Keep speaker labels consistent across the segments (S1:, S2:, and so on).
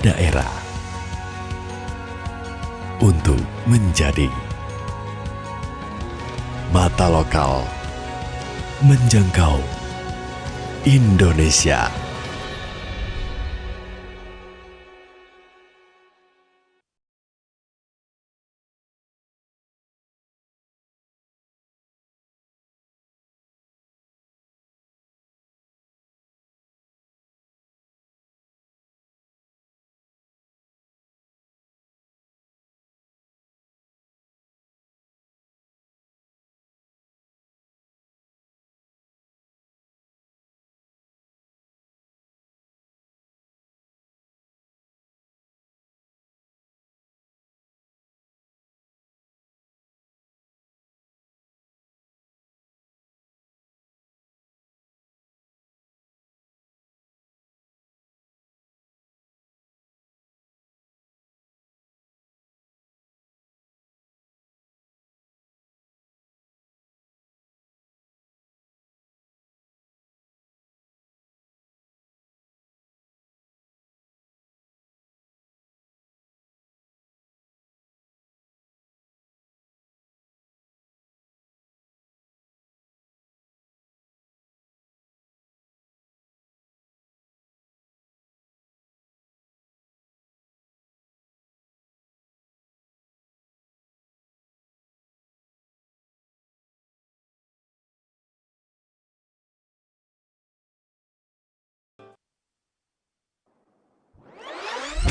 S1: daerah untuk menjadi mata lokal menjangkau Indonesia.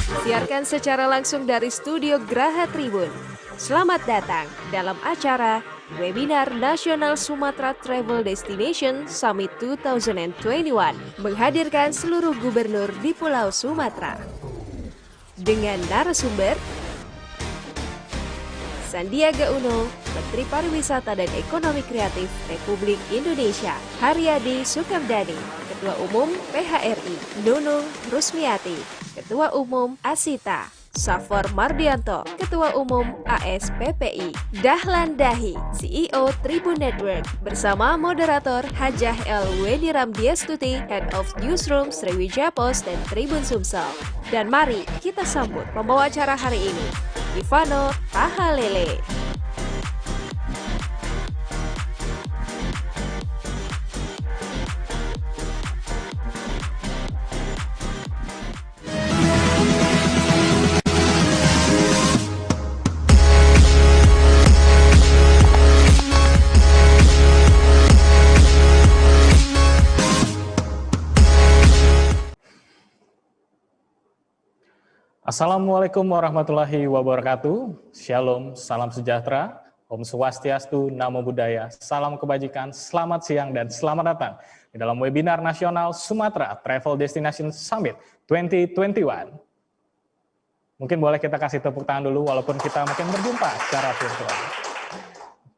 S2: Siarkan secara langsung dari studio Graha Tribun. Selamat datang dalam acara Webinar Nasional Sumatera Travel Destination Summit 2021 menghadirkan seluruh gubernur di Pulau Sumatera. Dengan narasumber Sandiaga Uno, Menteri Pariwisata dan Ekonomi Kreatif Republik Indonesia, Haryadi Sukamdhani, Ketua Umum PHRI, Nunung Rusmiati, Ketua Umum Asita, Safor Mardianto, Ketua Umum ASPPI, Dahlan Dahi, CEO Tribun Network, bersama moderator Hajah L. Weni Ramdiastuti, Head of Newsroom Sriwijaya Post dan Tribun Sumsel. Dan mari kita sambut pembawa acara hari ini, Ivano Tahalele.
S3: Assalamualaikum warahmatullahi wabarakatuh. Shalom, salam sejahtera, Om Swastiastu, Namo Buddhaya, salam kebajikan, selamat siang dan selamat datang di dalam webinar nasional Sumatera Travel Destination Summit 2021. Mungkin boleh kita kasih tepuk tangan dulu walaupun kita mungkin berjumpa secara virtual.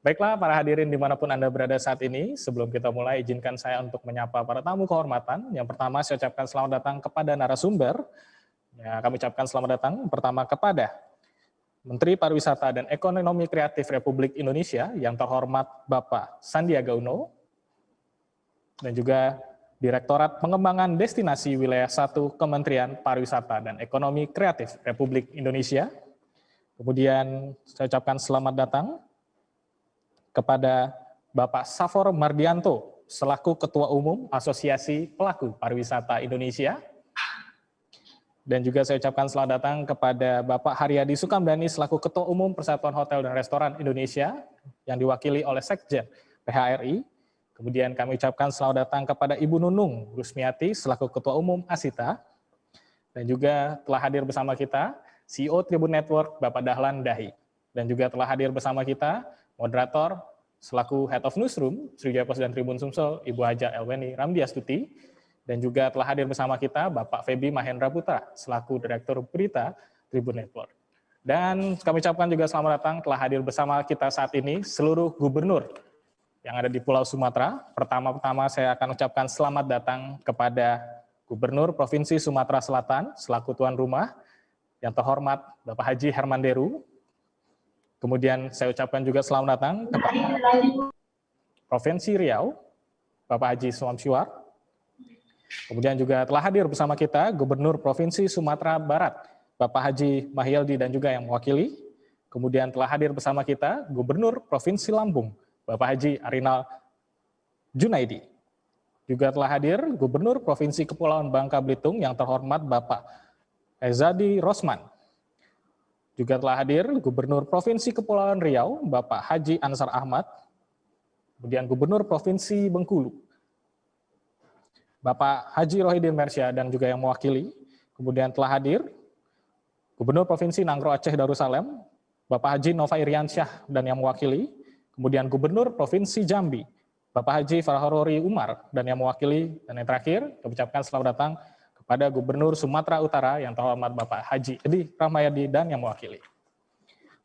S3: Baiklah para hadirin dimanapun Anda berada saat ini, sebelum kita mulai izinkan saya untuk menyapa para tamu kehormatan. Yang pertama saya ucapkan selamat datang kepada narasumber. Ya, kami ucapkan selamat datang pertama kepada Menteri Pariwisata dan Ekonomi Kreatif Republik Indonesia yang terhormat Bapak Sandiaga Uno, dan juga Direktorat Pengembangan Destinasi Wilayah 1 Kementerian Pariwisata dan Ekonomi Kreatif Republik Indonesia. Kemudian saya ucapkan selamat datang kepada Bapak Safor Mardianto selaku Ketua Umum Asosiasi Pelaku Pariwisata Indonesia. Dan juga saya ucapkan selamat datang kepada Bapak Haryadi Sukamdhani selaku Ketua Umum Persatuan Hotel dan Restoran Indonesia yang diwakili oleh Sekjen PHRI. Kemudian kami ucapkan selamat datang kepada Ibu Nunung Rusmiati selaku Ketua Umum Asita. Dan juga telah hadir bersama kita CEO Tribun Network Bapak Dahlan Dahi. Dan juga telah hadir bersama kita moderator selaku Head of Newsroom Sriwijaya Post dan Tribun Sumsel Ibu Hajah L. Weni Ramdiastuti. Dan juga telah hadir bersama kita Bapak Feby Mahendra Putra selaku Direktur Berita Tribun Network. Dan kami ucapkan juga selamat datang telah hadir bersama kita saat ini seluruh gubernur yang ada di Pulau Sumatera. Pertama-tama saya akan ucapkan selamat datang kepada Gubernur Provinsi Sumatera Selatan selaku tuan rumah yang terhormat Bapak Haji Hermanderu. Kemudian saya ucapkan juga selamat datang kepada Provinsi Riau Bapak Haji Suamsiwar. Kemudian juga telah hadir bersama kita Gubernur Provinsi Sumatera Barat, Bapak Haji Mahyildi dan juga yang mewakili. Kemudian telah hadir bersama kita Gubernur Provinsi Lampung, Bapak Haji Arinal Junaidi. Juga telah hadir Gubernur Provinsi Kepulauan Bangka Belitung yang terhormat Bapak Ezadi Rosman. Juga telah hadir Gubernur Provinsi Kepulauan Riau, Bapak Haji Ansar Ahmad. Kemudian Gubernur Provinsi Bengkulu, Bapak Haji Rohidin Mersya dan juga yang mewakili. Kemudian telah hadir Gubernur Provinsi Nangro Aceh Darussalam, Bapak Haji Nova Iriansyah dan yang mewakili. Kemudian Gubernur Provinsi Jambi, Bapak Haji Farahorori Umar dan yang mewakili. Dan yang terakhir, kami ucapkan selamat datang kepada Gubernur Sumatera Utara yang terhormat Bapak Haji Edi Rahmayadi dan yang mewakili.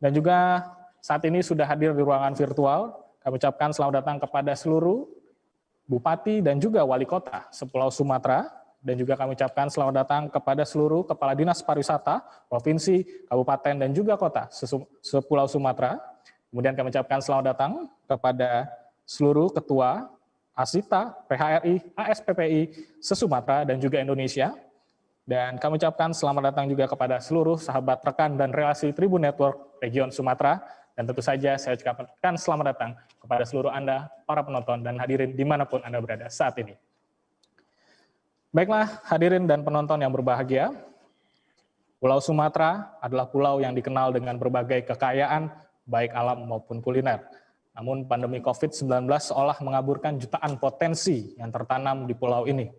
S3: Dan juga saat ini sudah hadir di ruangan virtual, kami ucapkan selamat datang kepada seluruh Bupati dan juga Wali Kota sepulau Sumatera, dan juga kami ucapkan selamat datang kepada seluruh Kepala Dinas Pariwisata, Provinsi, Kabupaten, dan juga Kota sepulau Sumatera. Kemudian kami ucapkan selamat datang kepada seluruh Ketua Asita, PHRI, ASPPI, se-Sumatera, dan juga Indonesia. Dan kami ucapkan selamat datang juga kepada seluruh sahabat rekan dan relasi Tribun Network Region Sumatera. Dan tentu saja saya ucapkan selamat datang kepada seluruh Anda, para penonton dan hadirin dimanapun Anda berada saat ini. Baiklah hadirin dan penonton yang berbahagia, Pulau Sumatera adalah pulau yang dikenal dengan berbagai kekayaan, baik alam maupun kuliner. Namun pandemi COVID-19 seolah mengaburkan jutaan potensi yang tertanam di pulau ini.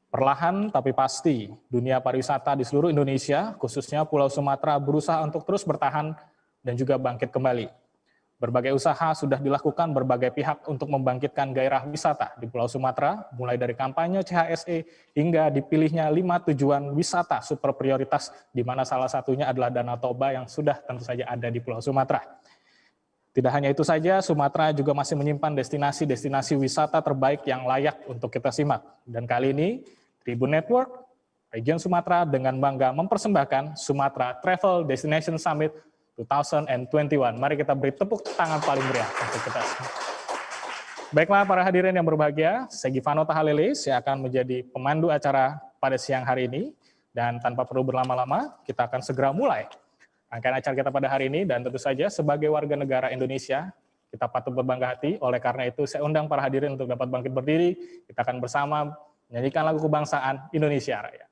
S3: Perlahan tapi pasti, dunia pariwisata di seluruh Indonesia, khususnya Pulau Sumatera, berusaha untuk terus bertahan dan juga bangkit kembali. Berbagai usaha sudah dilakukan berbagai pihak untuk membangkitkan gairah wisata di Pulau Sumatera, mulai dari kampanye CHSE hingga dipilihnya 5 tujuan wisata super prioritas, di mana salah satunya adalah Danau Toba yang sudah tentu saja ada di Pulau Sumatera. Tidak hanya itu saja, Sumatera juga masih menyimpan destinasi-destinasi wisata terbaik yang layak untuk kita simak. Dan kali ini, Tribun Network Region Sumatera dengan bangga mempersembahkan Sumatera Travel Destination Summit 2021. Mari kita beri tepuk tangan paling meriah untuk kita semua. Baiklah para hadirin yang berbahagia, saya Givano Tahalele, saya akan menjadi pemandu acara pada siang hari ini. Dan tanpa perlu berlama-lama, kita akan segera mulai rangkaian acara kita pada hari ini. Dan tentu saja sebagai warga negara Indonesia, kita patut berbangga hati. Oleh karena itu saya undang para hadirin untuk dapat bangkit berdiri. Kita akan bersama menyanyikan lagu kebangsaan Indonesia Raya.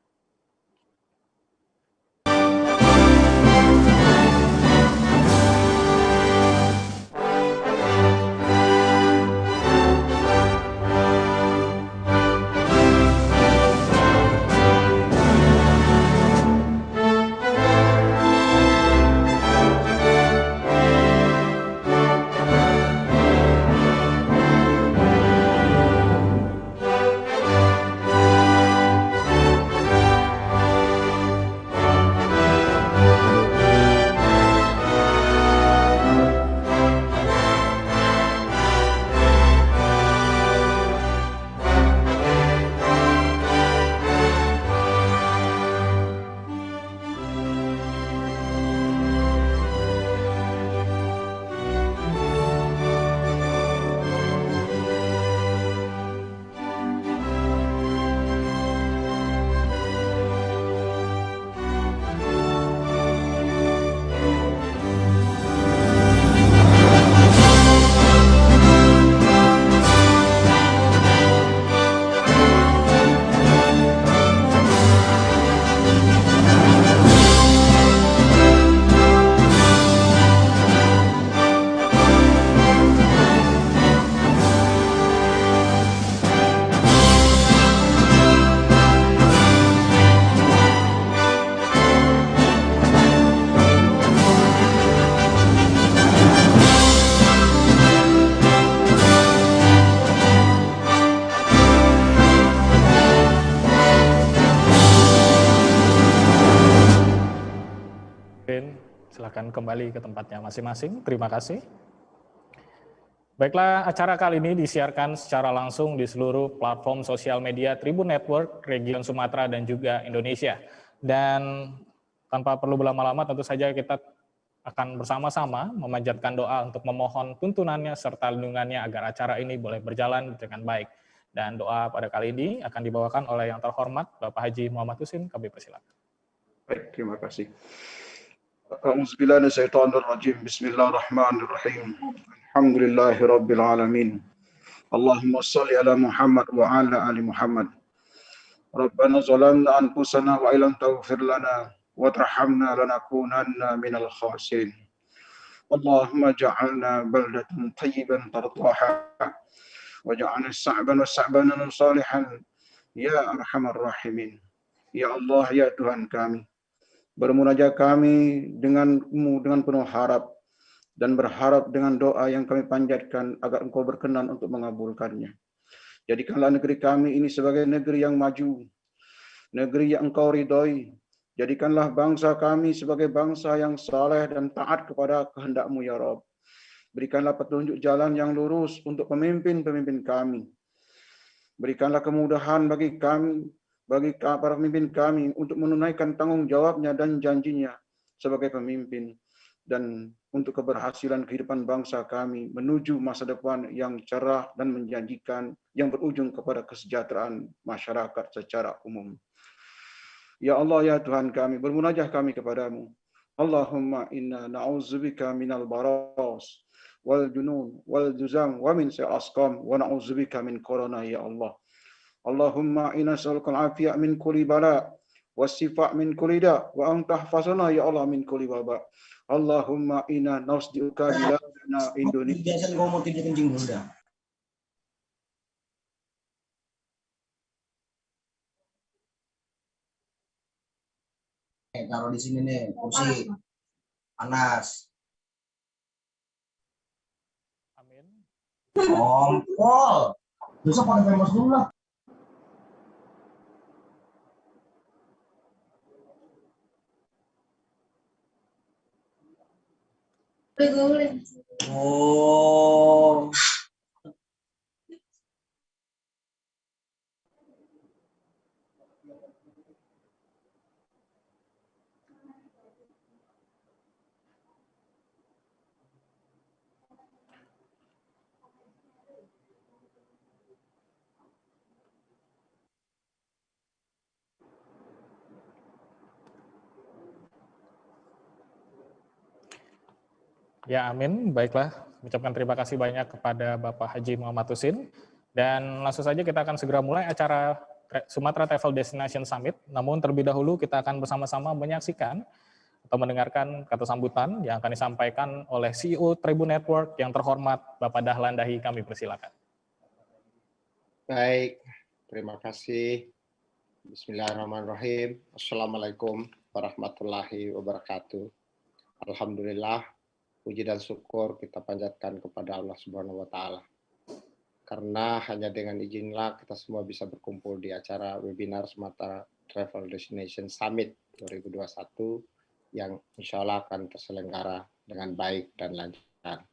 S3: Silakan kembali ke tempatnya masing-masing. Terima kasih. Baiklah, acara kali ini disiarkan secara langsung di seluruh platform sosial media Tribun Network, Region Sumatera, dan juga Indonesia. Dan tanpa perlu berlama-lama, tentu saja kita akan bersama-sama memanjatkan doa untuk memohon tuntunannya serta lindungannya agar acara ini boleh berjalan dengan baik. Dan doa pada kali ini akan dibawakan oleh yang terhormat Bapak Haji Muhammad Husin. Kami persilakan.
S4: Baik, terima kasih. A'udzubillahi minasyaitonir rajim. Bismillahirrahmanirrahim. Alhamdulillahirabbil alamin. Allahumma shalli ala Muhammad wa ala ali Muhammad. Rabbana zalamna anfusana wa illam taghfir lana wa tarhamna lanakunanna minal khasirin. Allahumma ja'alna baldatan tayyiban tardaha waj'alna sa'ban salihan ya arhamar rahimin. Ya Allah, ya Tuhan kami, bermunajat kami dengan-Mu dengan penuh harap dan berharap dengan doa yang kami panjatkan agar Engkau berkenan untuk mengabulkannya. Jadikanlah negeri kami ini sebagai negeri yang maju, negeri yang Engkau ridhoi. Jadikanlah bangsa kami sebagai bangsa yang saleh dan taat kepada kehendak-Mu ya Rabb. Berikanlah petunjuk jalan yang lurus untuk pemimpin-pemimpin kami. Berikanlah kemudahan bagi kami, bagi para pemimpin kami untuk menunaikan tanggung jawabnya dan janjinya sebagai pemimpin, dan untuk keberhasilan kehidupan bangsa kami menuju masa depan yang cerah dan menjanjikan yang berujung kepada kesejahteraan masyarakat secara umum. Ya Allah, ya Tuhan kami, bermunajah kami kepadamu. Allahumma inna na'udzubika minal baras wal junun wal juzam wa min asqam wa na'udzubika min corona ya Allah. Allahumma inna nas'aluka al-afiyah min kulli bala was-sifa min kulli da wa anta tahfazana ya Allah min kulli waba. Allahumma inna nas'aluka biladana Indonesia.
S5: Biasa ngomong tidak kencing dulu dah. Taruh di sini nih, kursi panas.
S3: Amin.
S5: Kompol. Besok pada famous dulu lah. Oh.
S3: Ya, amin. Baiklah, mengucapkan terima kasih banyak kepada Bapak Haji Muhammad Husin. Dan langsung saja kita akan segera mulai acara Sumatera Travel Destination Summit. Namun terlebih dahulu kita akan bersama-sama menyaksikan atau mendengarkan kata sambutan yang akan disampaikan oleh CEO Tribun Network yang terhormat Bapak Dahlan Dahi. Kami persilakan.
S6: Baik, terima kasih. Bismillahirrahmanirrahim. Assalamualaikum warahmatullahi wabarakatuh. Alhamdulillah, puji dan syukur kita panjatkan kepada Allah Subhanahu wa Ta'ala. Karena hanya dengan izinlah kita semua bisa berkumpul di acara webinar Sumatera Travel Destination Summit 2021 yang insya Allah akan terselenggara dengan baik dan lancar.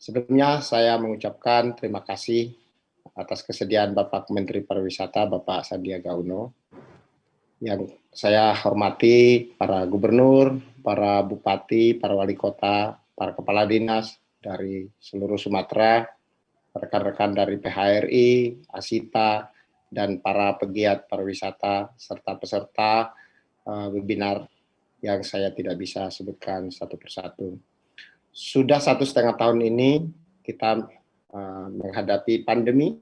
S6: Sebelumnya saya mengucapkan terima kasih atas kesediaan Bapak Menteri Pariwisata, Bapak Sandiaga Uno, yang saya hormati para gubernur, para bupati, para wali kota, para kepala dinas dari seluruh Sumatera, rekan-rekan dari PHRI, ASITA, dan para pegiat pariwisata, serta peserta webinar yang saya tidak bisa sebutkan satu persatu. Sudah 1,5 tahun ini kita menghadapi pandemi,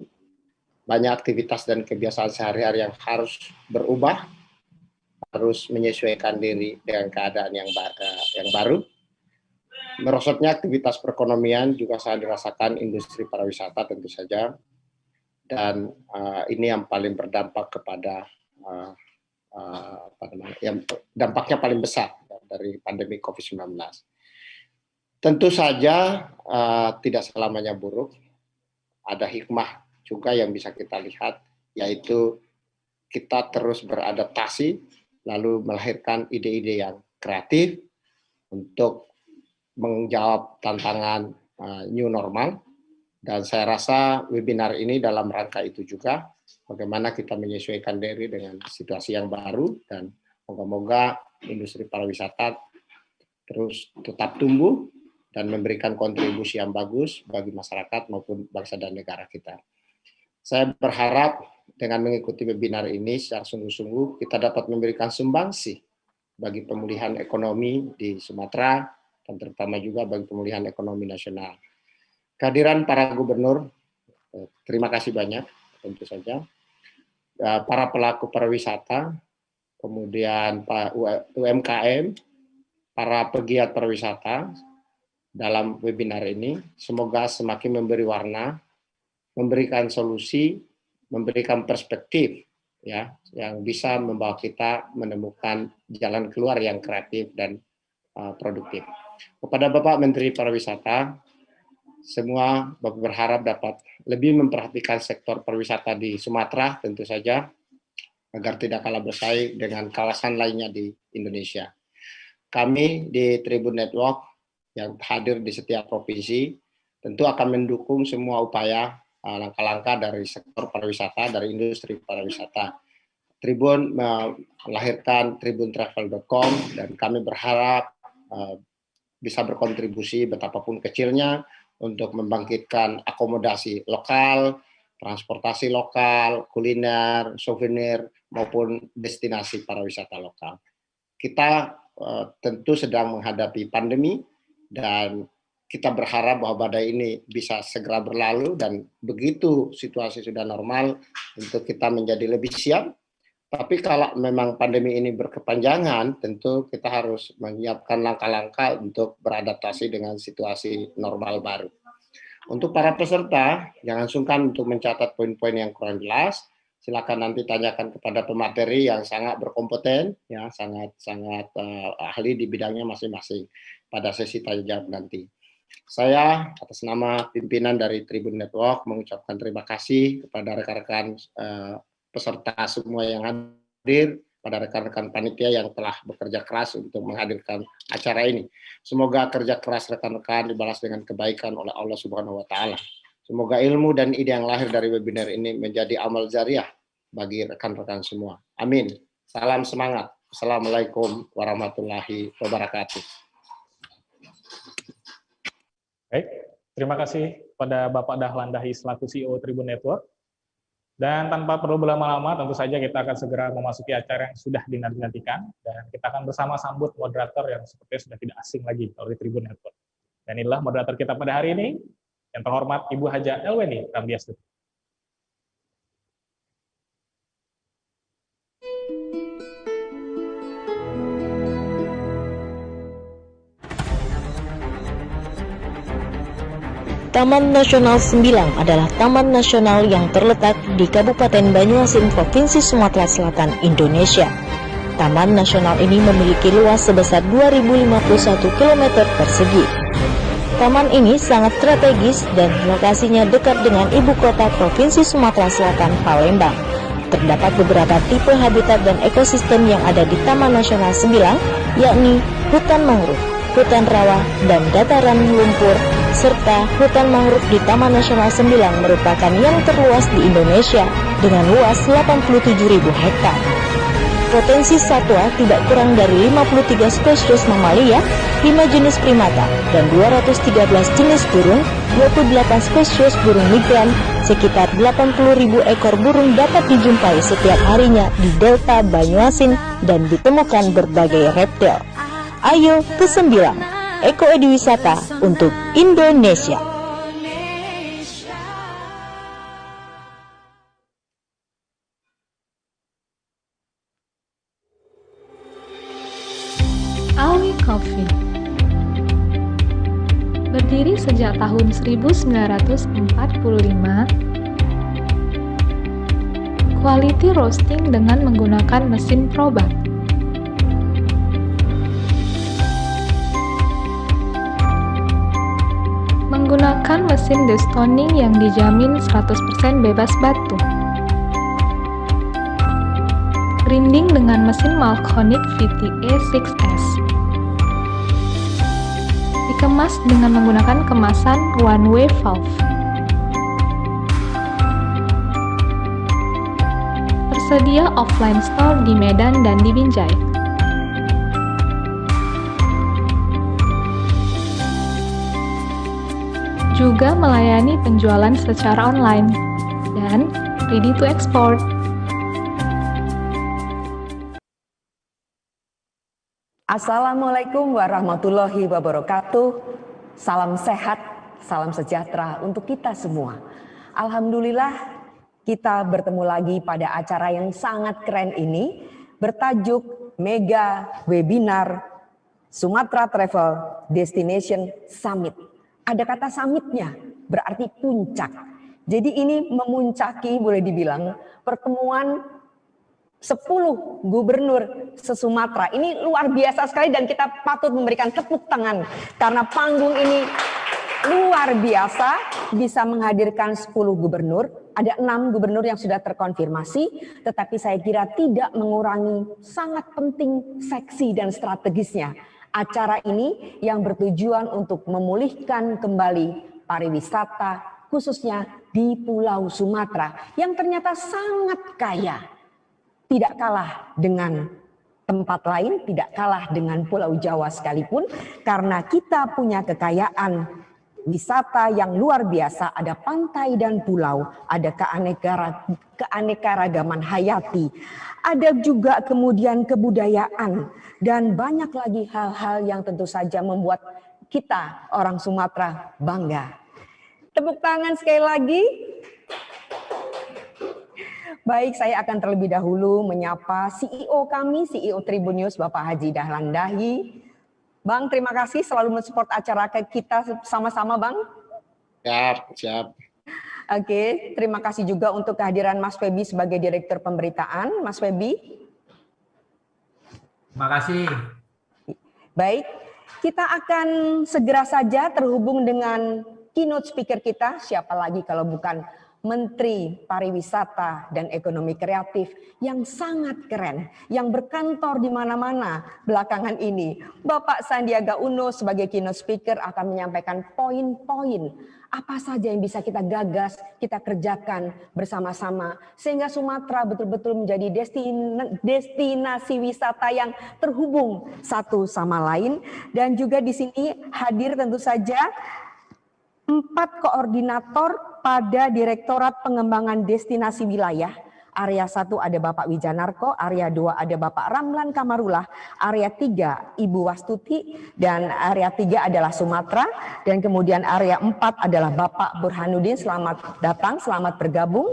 S6: banyak aktivitas dan kebiasaan sehari-hari yang harus berubah, harus menyesuaikan diri dengan keadaan yang baru. Merosotnya aktivitas perekonomian juga sangat dirasakan industri pariwisata tentu saja, dan ini yang paling berdampak kepada yang dampaknya paling besar dari pandemi COVID-19. Tentu saja tidak selamanya buruk, ada hikmah juga yang bisa kita lihat, yaitu kita terus beradaptasi, lalu melahirkan ide-ide yang kreatif untuk menjawab tantangan new normal. Dan saya rasa webinar ini dalam rangka itu juga, bagaimana kita menyesuaikan diri dengan situasi yang baru, dan moga-moga industri pariwisata terus tetap tumbuh dan memberikan kontribusi yang bagus bagi masyarakat maupun bangsa dan negara kita. Saya berharap dengan mengikuti webinar ini secara sungguh-sungguh kita dapat memberikan sumbangsi bagi pemulihan ekonomi di Sumatera dan terutama juga bagi pemulihan ekonomi nasional. Kehadiran para gubernur, terima kasih banyak tentu saja. Para pelaku pariwisata, kemudian UMKM, para pegiat pariwisata dalam webinar ini, semoga semakin memberi warna, memberikan solusi, memberikan perspektif ya yang bisa membawa kita menemukan jalan keluar yang kreatif dan produktif. Kepada Bapak Menteri Pariwisata, semua Bapak berharap dapat lebih memperhatikan sektor pariwisata di Sumatera tentu saja agar tidak kalah bersaing dengan kawasan lainnya di Indonesia. Kami di Tribun Network yang hadir di setiap provinsi tentu akan mendukung semua upaya langkah-langkah dari sektor pariwisata, dari industri pariwisata. Tribun melahirkan tribuntravel.com dan kami berharap bisa berkontribusi betapapun kecilnya untuk membangkitkan akomodasi lokal, transportasi lokal, kuliner, souvenir, maupun destinasi pariwisata lokal. Kita tentu sedang menghadapi pandemi dan kita berharap bahwa badai ini bisa segera berlalu dan begitu situasi sudah normal tentu kita menjadi lebih siap. Tapi kalau memang pandemi ini berkepanjangan tentu kita harus menyiapkan langkah-langkah untuk beradaptasi dengan situasi normal baru. Untuk para peserta jangan sungkan untuk mencatat poin-poin yang kurang jelas. Silakan nanti tanyakan kepada pemateri yang sangat berkompeten, ya sangat ahli di bidangnya masing-masing pada sesi tanya jawab nanti. Saya atas nama pimpinan dari Tribun Network mengucapkan terima kasih kepada rekan-rekan peserta semua yang hadir, pada rekan-rekan panitia yang telah bekerja keras untuk menghadirkan acara ini. Semoga kerja keras rekan-rekan dibalas dengan kebaikan oleh Allah Subhanahu wa Ta'ala. Semoga ilmu dan ide yang lahir dari webinar ini menjadi amal jariah bagi rekan-rekan semua. Amin. Salam semangat. Assalamualaikum warahmatullahi wabarakatuh.
S3: Baik, terima kasih pada Bapak Dahlan Dahi selaku CEO Tribun Network. Dan tanpa perlu berlama-lama, tentu saja kita akan segera memasuki acara yang sudah dinantikan. Dan kita akan bersama sambut moderator yang sepertinya sudah tidak asing lagi oleh Tribun Network. Dan inilah moderator kita pada hari ini, yang terhormat Ibu Haja Elweni Ramdiastuti.
S7: Taman Nasional Sembilang adalah taman nasional yang terletak di Kabupaten Banyuasin, Provinsi Sumatera Selatan, Indonesia. Taman nasional ini memiliki luas sebesar 2051 km persegi. Taman ini sangat strategis dan lokasinya dekat dengan ibu kota Provinsi Sumatera Selatan, Palembang. Terdapat beberapa tipe habitat dan ekosistem yang ada di Taman Nasional Sembilang, yakni hutan mangrove, hutan rawa, dan dataran lumpur, serta hutan mangrove di Taman Nasional Sembilang merupakan yang terluas di Indonesia dengan luas 87.000 hektar. Potensi satwa tidak kurang dari 53 spesies mamalia, 5 jenis primata, dan 213 jenis burung, 28 spesies burung migran, sekitar 80.000 ekor burung dapat dijumpai setiap harinya di Delta Banyuasin dan ditemukan berbagai reptil. Ayo ke Sembilang, ekoediwisata untuk Indonesia.
S8: Alwi Coffee berdiri sejak tahun 1945. Quality roasting dengan menggunakan mesin Probat. Menggunakan mesin destoning yang dijamin 100% bebas batu. Grinding dengan mesin Malconic VTA 6S. Dikemas dengan menggunakan kemasan one-way valve. Tersedia offline store di Medan dan di Binjai. Juga melayani penjualan secara online. Dan dan ready to export.
S9: Assalamualaikum warahmatullahi wabarakatuh. Salam sehat, salam sejahtera untuk kita semua. Alhamdulillah kita bertemu lagi pada acara yang sangat keren ini bertajuk Mega Webinar Sumatra Travel Destination Summit. Ada kata summitnya, berarti puncak. Jadi ini memuncaki, boleh dibilang, pertemuan 10 gubernur se-Sumatera. Ini luar biasa sekali dan kita patut memberikan tepuk tangan karena panggung ini luar biasa bisa menghadirkan 10 gubernur. Ada 6 gubernur yang sudah terkonfirmasi, tetapi saya kira tidak mengurangi sangat penting, seksi dan strategisnya. Acara ini yang bertujuan untuk memulihkan kembali pariwisata khususnya di Pulau Sumatera yang ternyata sangat kaya. Tidak kalah dengan tempat lain, tidak kalah dengan Pulau Jawa sekalipun, karena kita punya kekayaan wisata yang luar biasa, ada pantai dan pulau, ada keanekaragaman hayati, ada juga kemudian kebudayaan, dan banyak lagi hal-hal yang tentu saja membuat kita orang Sumatera bangga. Tepuk tangan sekali lagi. Baik, saya akan terlebih dahulu menyapa CEO kami, CEO Tribun News, Bapak Haji Dahlan Dahi. Bang, terima kasih selalu mensupport acara kita sama-sama, Bang.
S6: Siap.
S9: Oke, terima kasih juga untuk kehadiran Mas Febi sebagai Direktur Pemberitaan. Mas Febi.
S10: Terima kasih.
S9: Baik, kita akan segera saja terhubung dengan keynote speaker kita. Siapa lagi kalau bukan Menteri Pariwisata dan Ekonomi Kreatif yang sangat keren, yang berkantor di mana-mana belakangan ini. Bapak Sandiaga Uno sebagai keynote speaker akan menyampaikan poin-poin apa saja yang bisa kita gagas, kita kerjakan bersama-sama sehingga Sumatera betul-betul menjadi destinasi wisata yang terhubung satu sama lain. Dan juga di sini hadir tentu saja 4 koordinator pada Direktorat Pengembangan Destinasi Wilayah. Area 1 ada Bapak Wijanarko, area 2 ada Bapak Ramlan Kamarullah, area 3 Ibu Wastuti, dan area 3 adalah Sumatera, dan kemudian area 4 adalah Bapak Burhanuddin. Selamat datang, selamat bergabung.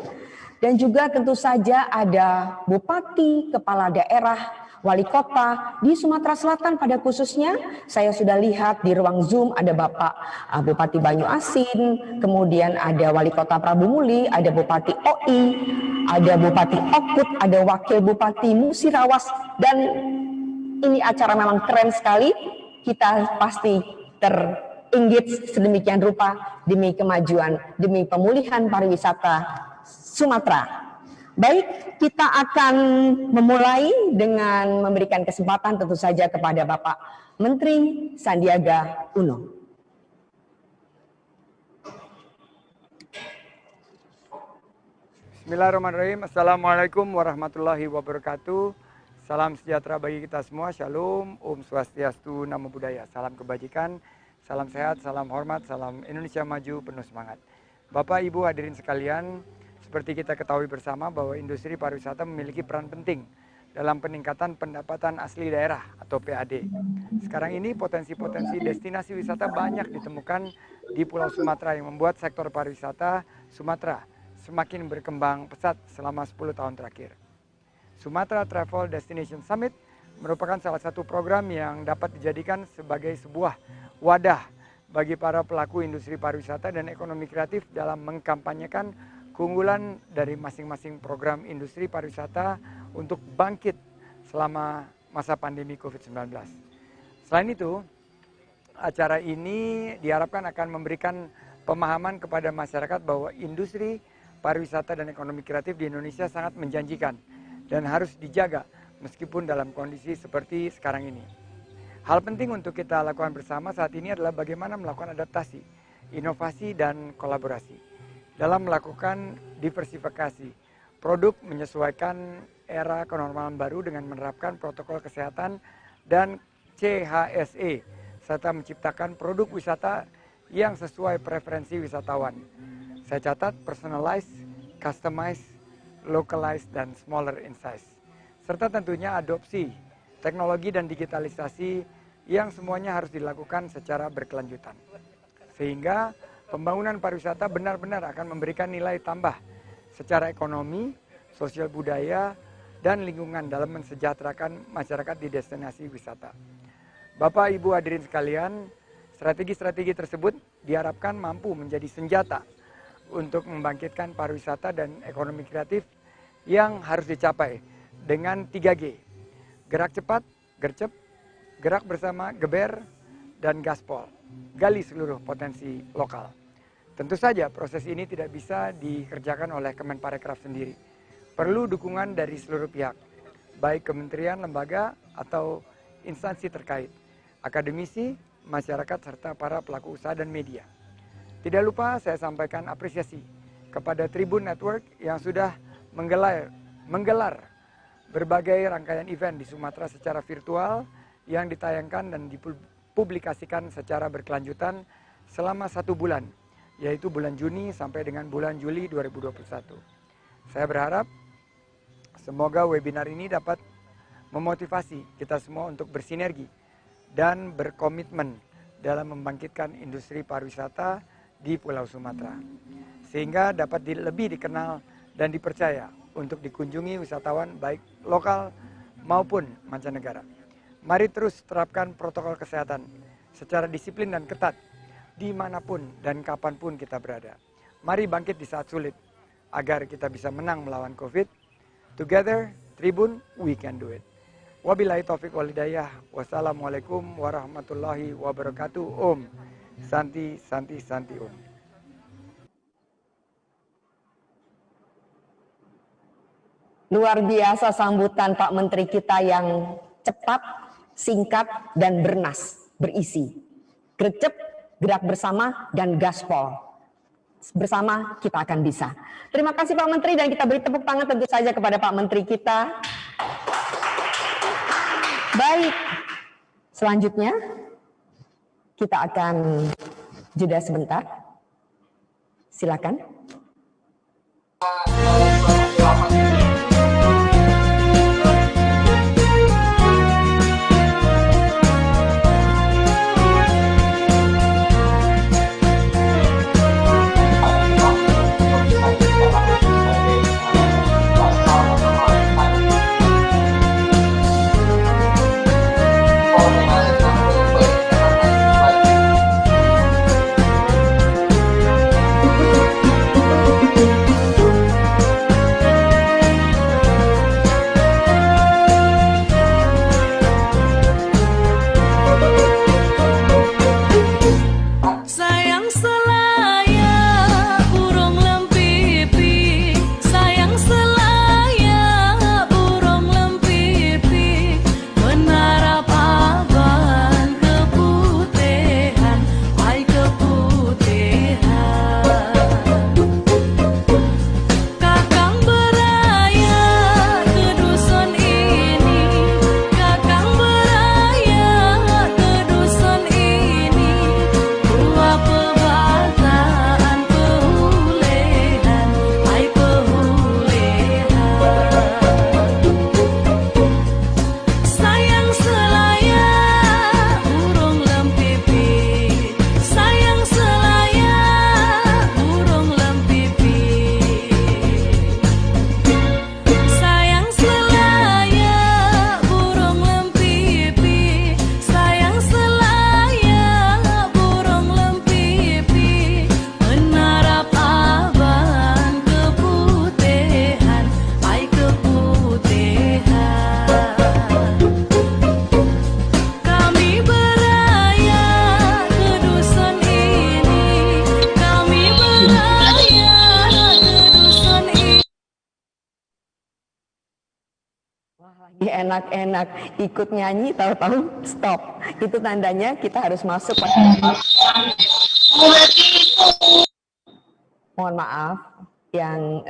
S9: Dan juga tentu saja ada Bupati, Kepala Daerah, Wali Kota di Sumatera Selatan pada khususnya. Saya sudah lihat di ruang Zoom ada Bapak Bupati Banyuasin, kemudian ada Wali Kota Prabu Muli, ada Bupati OI, ada Bupati Okut, ada Wakil Bupati Musirawas, dan ini acara memang keren sekali. Kita pasti ter-engage sedemikian rupa demi kemajuan, demi pemulihan pariwisata Sumatera. Baik, kita akan memulai dengan memberikan kesempatan tentu saja kepada Bapak Menteri Sandiaga Uno.
S11: Bismillahirrahmanirrahim. Assalamualaikum warahmatullahi wabarakatuh. Salam sejahtera bagi kita semua. Shalom, Om Swastiastu, Namo Buddhaya. Salam kebajikan, salam sehat, salam hormat, salam Indonesia maju, penuh semangat. Bapak, Ibu hadirin sekalian, seperti kita ketahui bersama bahwa industri pariwisata memiliki peran penting dalam peningkatan pendapatan asli daerah atau PAD. Sekarang ini potensi-potensi destinasi wisata banyak ditemukan di Pulau Sumatera yang membuat sektor pariwisata Sumatera semakin berkembang pesat selama 10 tahun terakhir. Sumatra Travel Destination Summit merupakan salah satu program yang dapat dijadikan sebagai sebuah wadah bagi para pelaku industri pariwisata dan ekonomi kreatif dalam mengkampanyekan keunggulan dari masing-masing program industri pariwisata untuk bangkit selama masa pandemi COVID-19. Selain itu, acara ini diharapkan akan memberikan pemahaman kepada masyarakat bahwa industri pariwisata dan ekonomi kreatif di Indonesia sangat menjanjikan dan harus dijaga meskipun dalam kondisi seperti sekarang ini. Hal penting untuk kita lakukan bersama saat ini adalah bagaimana melakukan adaptasi, inovasi, dan kolaborasi dalam melakukan diversifikasi produk menyesuaikan era kenormalan baru dengan menerapkan protokol kesehatan dan CHSE serta menciptakan produk wisata yang sesuai preferensi wisatawan. Saya catat personalized, customized, localized, dan smaller in size. Serta tentunya adopsi teknologi dan digitalisasi yang semuanya harus dilakukan secara berkelanjutan. Sehingga pembangunan pariwisata benar-benar akan memberikan nilai tambah secara ekonomi, sosial budaya, dan lingkungan dalam mensejahterakan masyarakat di destinasi wisata. Bapak, Ibu hadirin sekalian, strategi-strategi tersebut diharapkan mampu menjadi senjata untuk membangkitkan pariwisata dan ekonomi kreatif yang harus dicapai dengan 3G. Gerak cepat, gercep, gerak bersama, geber, dan gaspol. Gali seluruh potensi lokal. Tentu saja proses ini tidak bisa dikerjakan oleh Kemenparekraf sendiri. Perlu dukungan dari seluruh pihak, baik kementerian, lembaga, atau instansi terkait, akademisi, masyarakat, serta para pelaku usaha dan media. Tidak lupa saya sampaikan apresiasi kepada Tribun Network yang sudah menggelar berbagai rangkaian event di Sumatera secara virtual yang ditayangkan dan dipublikasikan secara berkelanjutan selama 1 bulan, yaitu bulan Juni sampai dengan bulan Juli 2021. Saya berharap semoga webinar ini dapat memotivasi kita semua untuk bersinergi dan berkomitmen dalam membangkitkan industri pariwisata di Pulau Sumatera, sehingga dapat lebih dikenal dan dipercaya untuk dikunjungi wisatawan baik lokal maupun mancanegara. Mari terus terapkan protokol kesehatan secara disiplin dan ketat dimanapun dan kapanpun kita berada. Mari bangkit di saat sulit agar kita bisa menang melawan COVID. Together, Tribun, we can do it. Wabillahi taufiq wal hidayah. Wassalamualaikum warahmatullahi wabarakatuh. Om Santi Santi Santi Om.
S9: Luar biasa sambutan Pak Menteri kita yang cepat, singkat, dan bernas, berisi. Gercep, gerak bersama, dan gaspol. Bersama kita akan bisa. Terima kasih Pak Menteri, dan kita beri tepuk tangan tentu saja kepada Pak Menteri kita. Baik, selanjutnya kita akan jeda sebentar. Silakan. Enak-enak ikut nyanyi, tahu-tahu stop. Itu tandanya kita harus masuk pada. Mohon maaf yang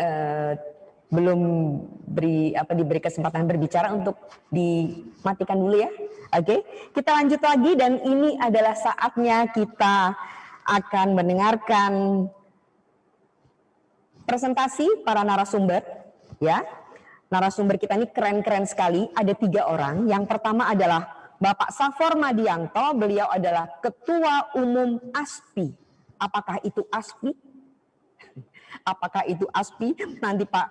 S9: belum diberi kesempatan berbicara untuk dimatikan dulu ya. Oke, kita lanjut lagi, dan ini adalah saatnya kita akan mendengarkan presentasi para narasumber, ya. Narasumber kita ini keren-keren sekali, ada 3 orang. Yang pertama adalah Bapak Safor Madianto, beliau adalah Ketua Umum ASPI. Apakah itu ASPI? Apakah itu ASPI? Nanti Pak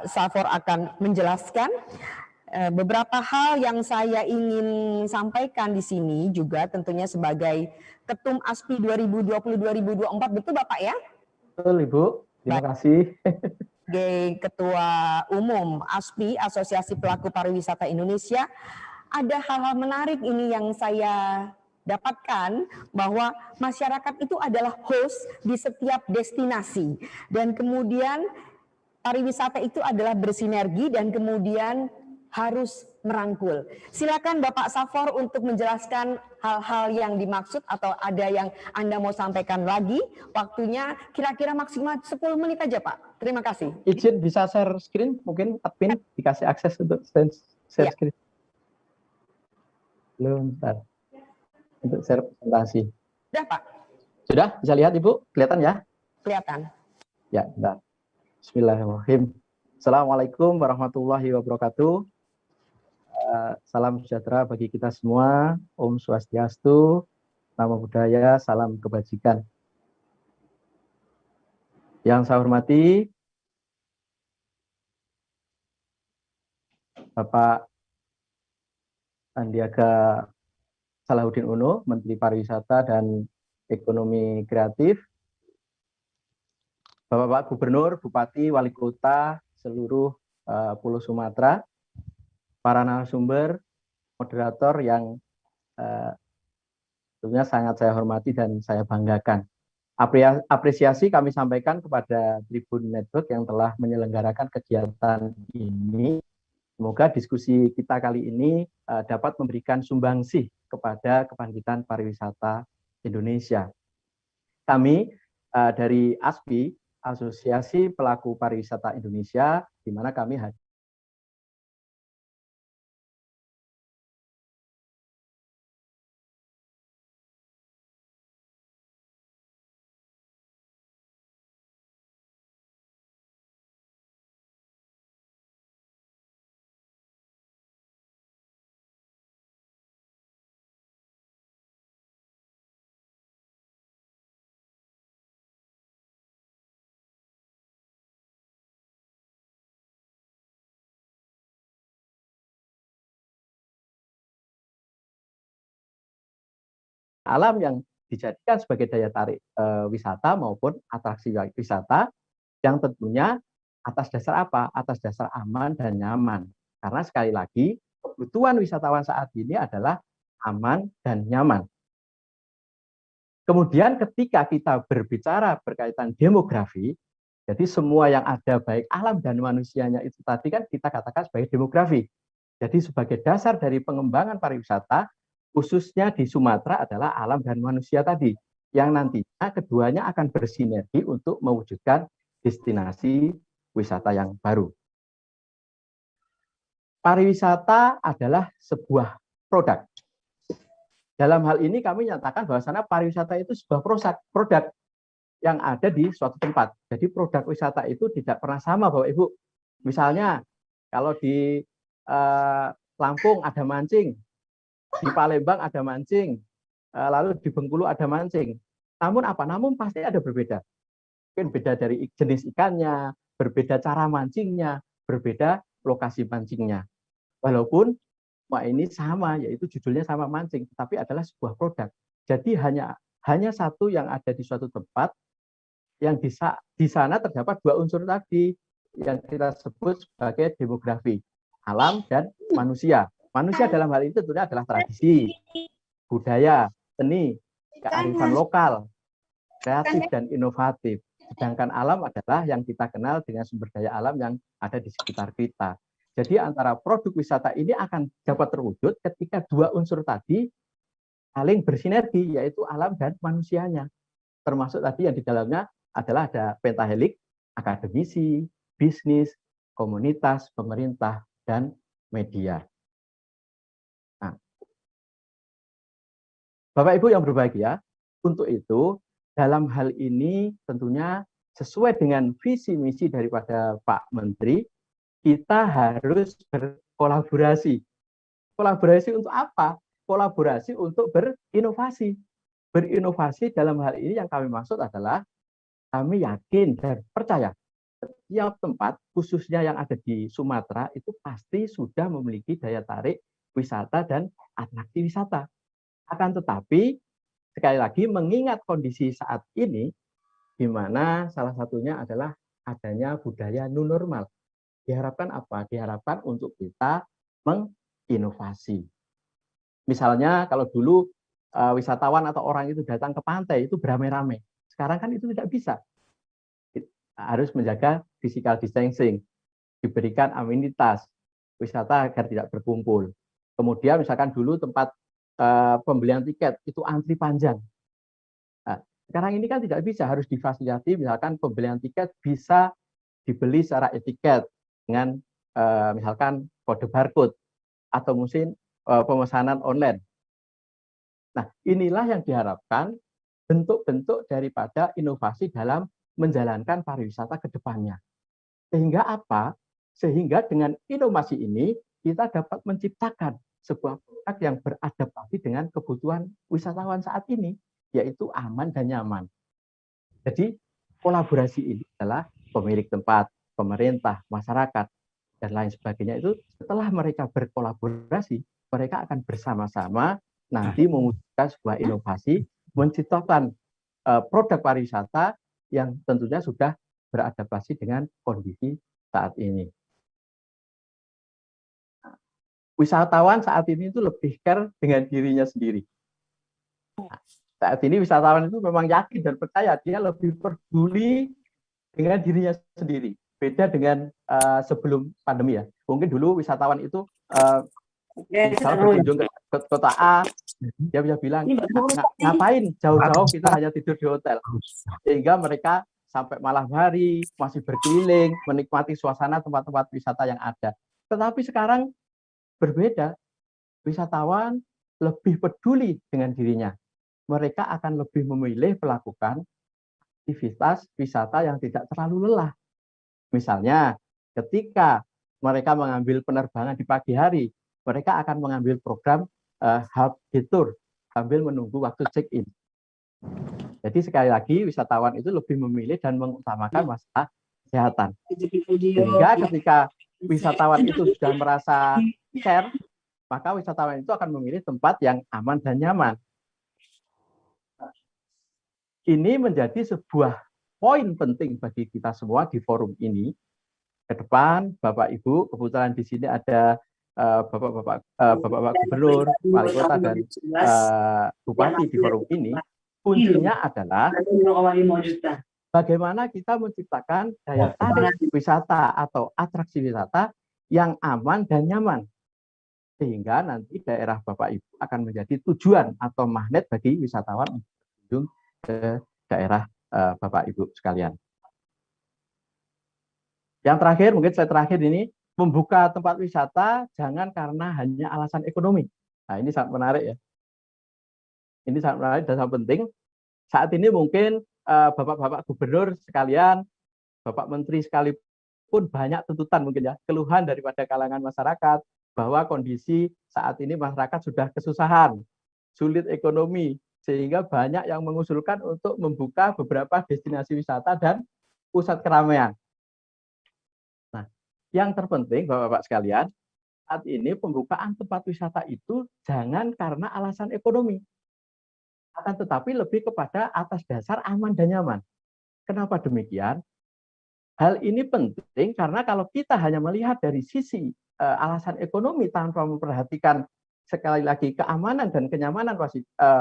S9: Safor akan menjelaskan. Beberapa hal yang saya ingin sampaikan di sini juga tentunya sebagai Ketum ASPI 2020-2024, betul Bapak ya?
S10: Betul Ibu, terima kasih.
S9: Sebagai Ketua Umum ASPI, Asosiasi Pelaku Pariwisata Indonesia, ada hal-hal menarik ini yang saya dapatkan, bahwa masyarakat itu adalah host di setiap destinasi, dan kemudian pariwisata itu adalah bersinergi dan kemudian harus merangkul. Silakan Bapak Safor untuk menjelaskan hal-hal yang dimaksud, atau ada yang Anda mau sampaikan lagi. Waktunya kira-kira maksimal 10 menit aja Pak. Terima kasih.
S10: Izin bisa share screen, mungkin admin dikasih akses untuk share screen. Belum, bentar. Untuk share presentasi.
S9: Sudah Pak?
S10: Sudah, bisa lihat Ibu? Kelihatan ya?
S9: Kelihatan.
S10: Ya, bentar. Bismillahirrahmanirrahim. Assalamualaikum warahmatullahi wabarakatuh. Salam sejahtera bagi kita semua. Om Swastiastu, Namo Buddhaya, salam kebajikan. Yang saya hormati Bapak Sandiaga Salahuddin Uno, Menteri Pariwisata dan Ekonomi Kreatif, Bapak Gubernur, Bupati, Wali Kota seluruh Pulau Sumatera, para narasumber, moderator yang tentunya sangat saya hormati dan saya banggakan. Apresiasi kami sampaikan kepada Tribun Network yang telah menyelenggarakan kegiatan ini. Semoga diskusi kita kali ini dapat memberikan sumbangsih kepada kebangkitan pariwisata Indonesia. Kami dari ASPI, Asosiasi Pelaku Pariwisata Indonesia, di mana kami hadir alam yang dijadikan sebagai daya tarik wisata maupun atraksi wisata, yang tentunya atas dasar apa? Atas dasar aman dan nyaman. Karena sekali lagi kebutuhan wisatawan saat ini adalah aman dan nyaman. Kemudian ketika kita berbicara berkaitan demografi, jadi semua yang ada baik alam dan manusianya itu tadi kan kita katakan sebagai demografi. Jadi sebagai dasar dari pengembangan pariwisata, khususnya di Sumatera adalah alam dan manusia tadi, yang nantinya keduanya akan bersinergi untuk mewujudkan destinasi wisata yang baru. Pariwisata adalah sebuah produk. Dalam hal ini kami nyatakan bahwasanya pariwisata itu sebuah produk yang ada di suatu tempat. Jadi produk wisata itu tidak pernah sama Bapak Ibu. Misalnya kalau di Lampung ada mancing, di Palembang ada mancing, lalu di Bengkulu ada mancing. Namun apa? Namun pasti ada berbeda. Mungkin beda dari jenis ikannya, berbeda cara mancingnya, berbeda lokasi mancingnya. Walaupun ini sama, yaitu judulnya sama mancing, tapi adalah sebuah produk. Jadi hanya satu yang ada di suatu tempat, yang di sana terdapat dua unsur tadi yang kita sebut sebagai demografi, alam dan manusia. Manusia dalam hal ini tentunya adalah tradisi, budaya, seni, kearifan lokal, kreatif dan inovatif. Sedangkan alam adalah yang kita kenal dengan sumber daya alam yang ada di sekitar kita. Jadi antara produk wisata ini akan dapat terwujud ketika dua unsur tadi saling bersinergi, yaitu alam dan manusianya. Termasuk tadi yang di dalamnya adalah ada pentahelik, akademisi, bisnis, komunitas, pemerintah, dan media. Nah, Bapak Ibu yang berbahagia, untuk itu dalam hal ini tentunya sesuai dengan visi misi daripada Pak Menteri, kita harus berkolaborasi. Kolaborasi untuk apa? Kolaborasi untuk berinovasi. Berinovasi dalam hal ini yang kami maksud adalah kami yakin dan percaya setiap tempat, khususnya yang ada di Sumatera, itu pasti sudah memiliki daya tarik wisata dan atraksi wisata. Akan tetapi, sekali lagi mengingat kondisi saat ini, di mana salah satunya adalah adanya budaya new normal. Diharapkan apa? Diharapkan untuk kita menginovasi. Misalnya kalau dulu wisatawan atau orang itu datang ke pantai itu beramai-ramai. Sekarang kan itu tidak bisa. Harus menjaga physical distancing, diberikan amenitas wisata agar tidak berkumpul. Kemudian misalkan dulu tempat pembelian tiket itu antri panjang. Nah, sekarang ini kan tidak bisa, harus difasilitasi, misalkan pembelian tiket bisa dibeli secara etiket dengan misalkan kode barcode atau mungkin pemesanan online. Nah, inilah yang diharapkan bentuk-bentuk daripada inovasi dalam menjalankan pariwisata ke depannya. Sehingga apa? Sehingga dengan inovasi ini kita dapat menciptakan sebuah produk yang beradaptasi dengan kebutuhan wisatawan saat ini, yaitu aman dan nyaman. Jadi kolaborasi ini adalah pemilik tempat, pemerintah, masyarakat, dan lain sebagainya itu setelah mereka berkolaborasi, mereka akan bersama-sama nanti mewujudkan sebuah inovasi, menciptakan produk pariwisata yang tentunya sudah beradaptasi dengan kondisi saat ini. Wisatawan saat ini itu lebih care dengan dirinya sendiri. Saat ini wisatawan itu memang yakin dan percaya, dia lebih peduli dengan dirinya sendiri. Beda dengan sebelum pandemi ya. Mungkin dulu wisatawan itu misalnya berkunjung ke kota A, dia bisa bilang, ngapain jauh-jauh kita hanya tidur di hotel. Sehingga mereka sampai malam hari masih berkeliling, menikmati suasana tempat-tempat wisata yang ada. Tetapi sekarang berbeda, wisatawan lebih peduli dengan dirinya. Mereka akan lebih memilih melakukan aktivitas wisata yang tidak terlalu lelah. Misalnya, ketika mereka mengambil penerbangan di pagi hari, mereka akan mengambil program half day tour sambil menunggu waktu check-in. Jadi sekali lagi wisatawan itu lebih memilih dan mengutamakan masalah kesehatan. Sehingga ketika wisatawan itu sudah merasa care, maka wisatawan itu akan memilih tempat yang aman dan nyaman. Ini menjadi sebuah poin penting bagi kita semua di forum ini. Ke depan, Bapak Ibu, kebetulan di sini ada Bapak Gubernur, Wali Kota, dan Bupati di forum ini. Kuncinya adalah bagaimana kita menciptakan daya tarik wisata atau atraksi wisata yang aman dan nyaman. Sehingga nanti daerah Bapak Ibu akan menjadi tujuan atau magnet bagi wisatawan untuk berkunjung ke daerah Bapak Ibu sekalian. Yang terakhir, mungkin slide terakhir ini, membuka tempat wisata jangan karena hanya alasan ekonomi. Nah, ini sangat menarik ya. Ini sangat menarik dan sangat penting. Saat ini mungkin Bapak-Bapak Gubernur sekalian, Bapak Menteri sekalipun banyak tuntutan mungkin ya, keluhan daripada kalangan masyarakat bahwa kondisi saat ini masyarakat sudah kesusahan, sulit ekonomi, sehingga banyak yang mengusulkan untuk membuka beberapa destinasi wisata dan pusat keramaian. Nah, yang terpenting Bapak-Bapak sekalian, saat ini pembukaan tempat wisata itu jangan karena alasan ekonomi, akan tetapi lebih kepada atas dasar aman dan nyaman. Kenapa demikian? Hal ini penting karena kalau kita hanya melihat dari sisi alasan ekonomi tanpa memperhatikan sekali lagi keamanan dan kenyamanan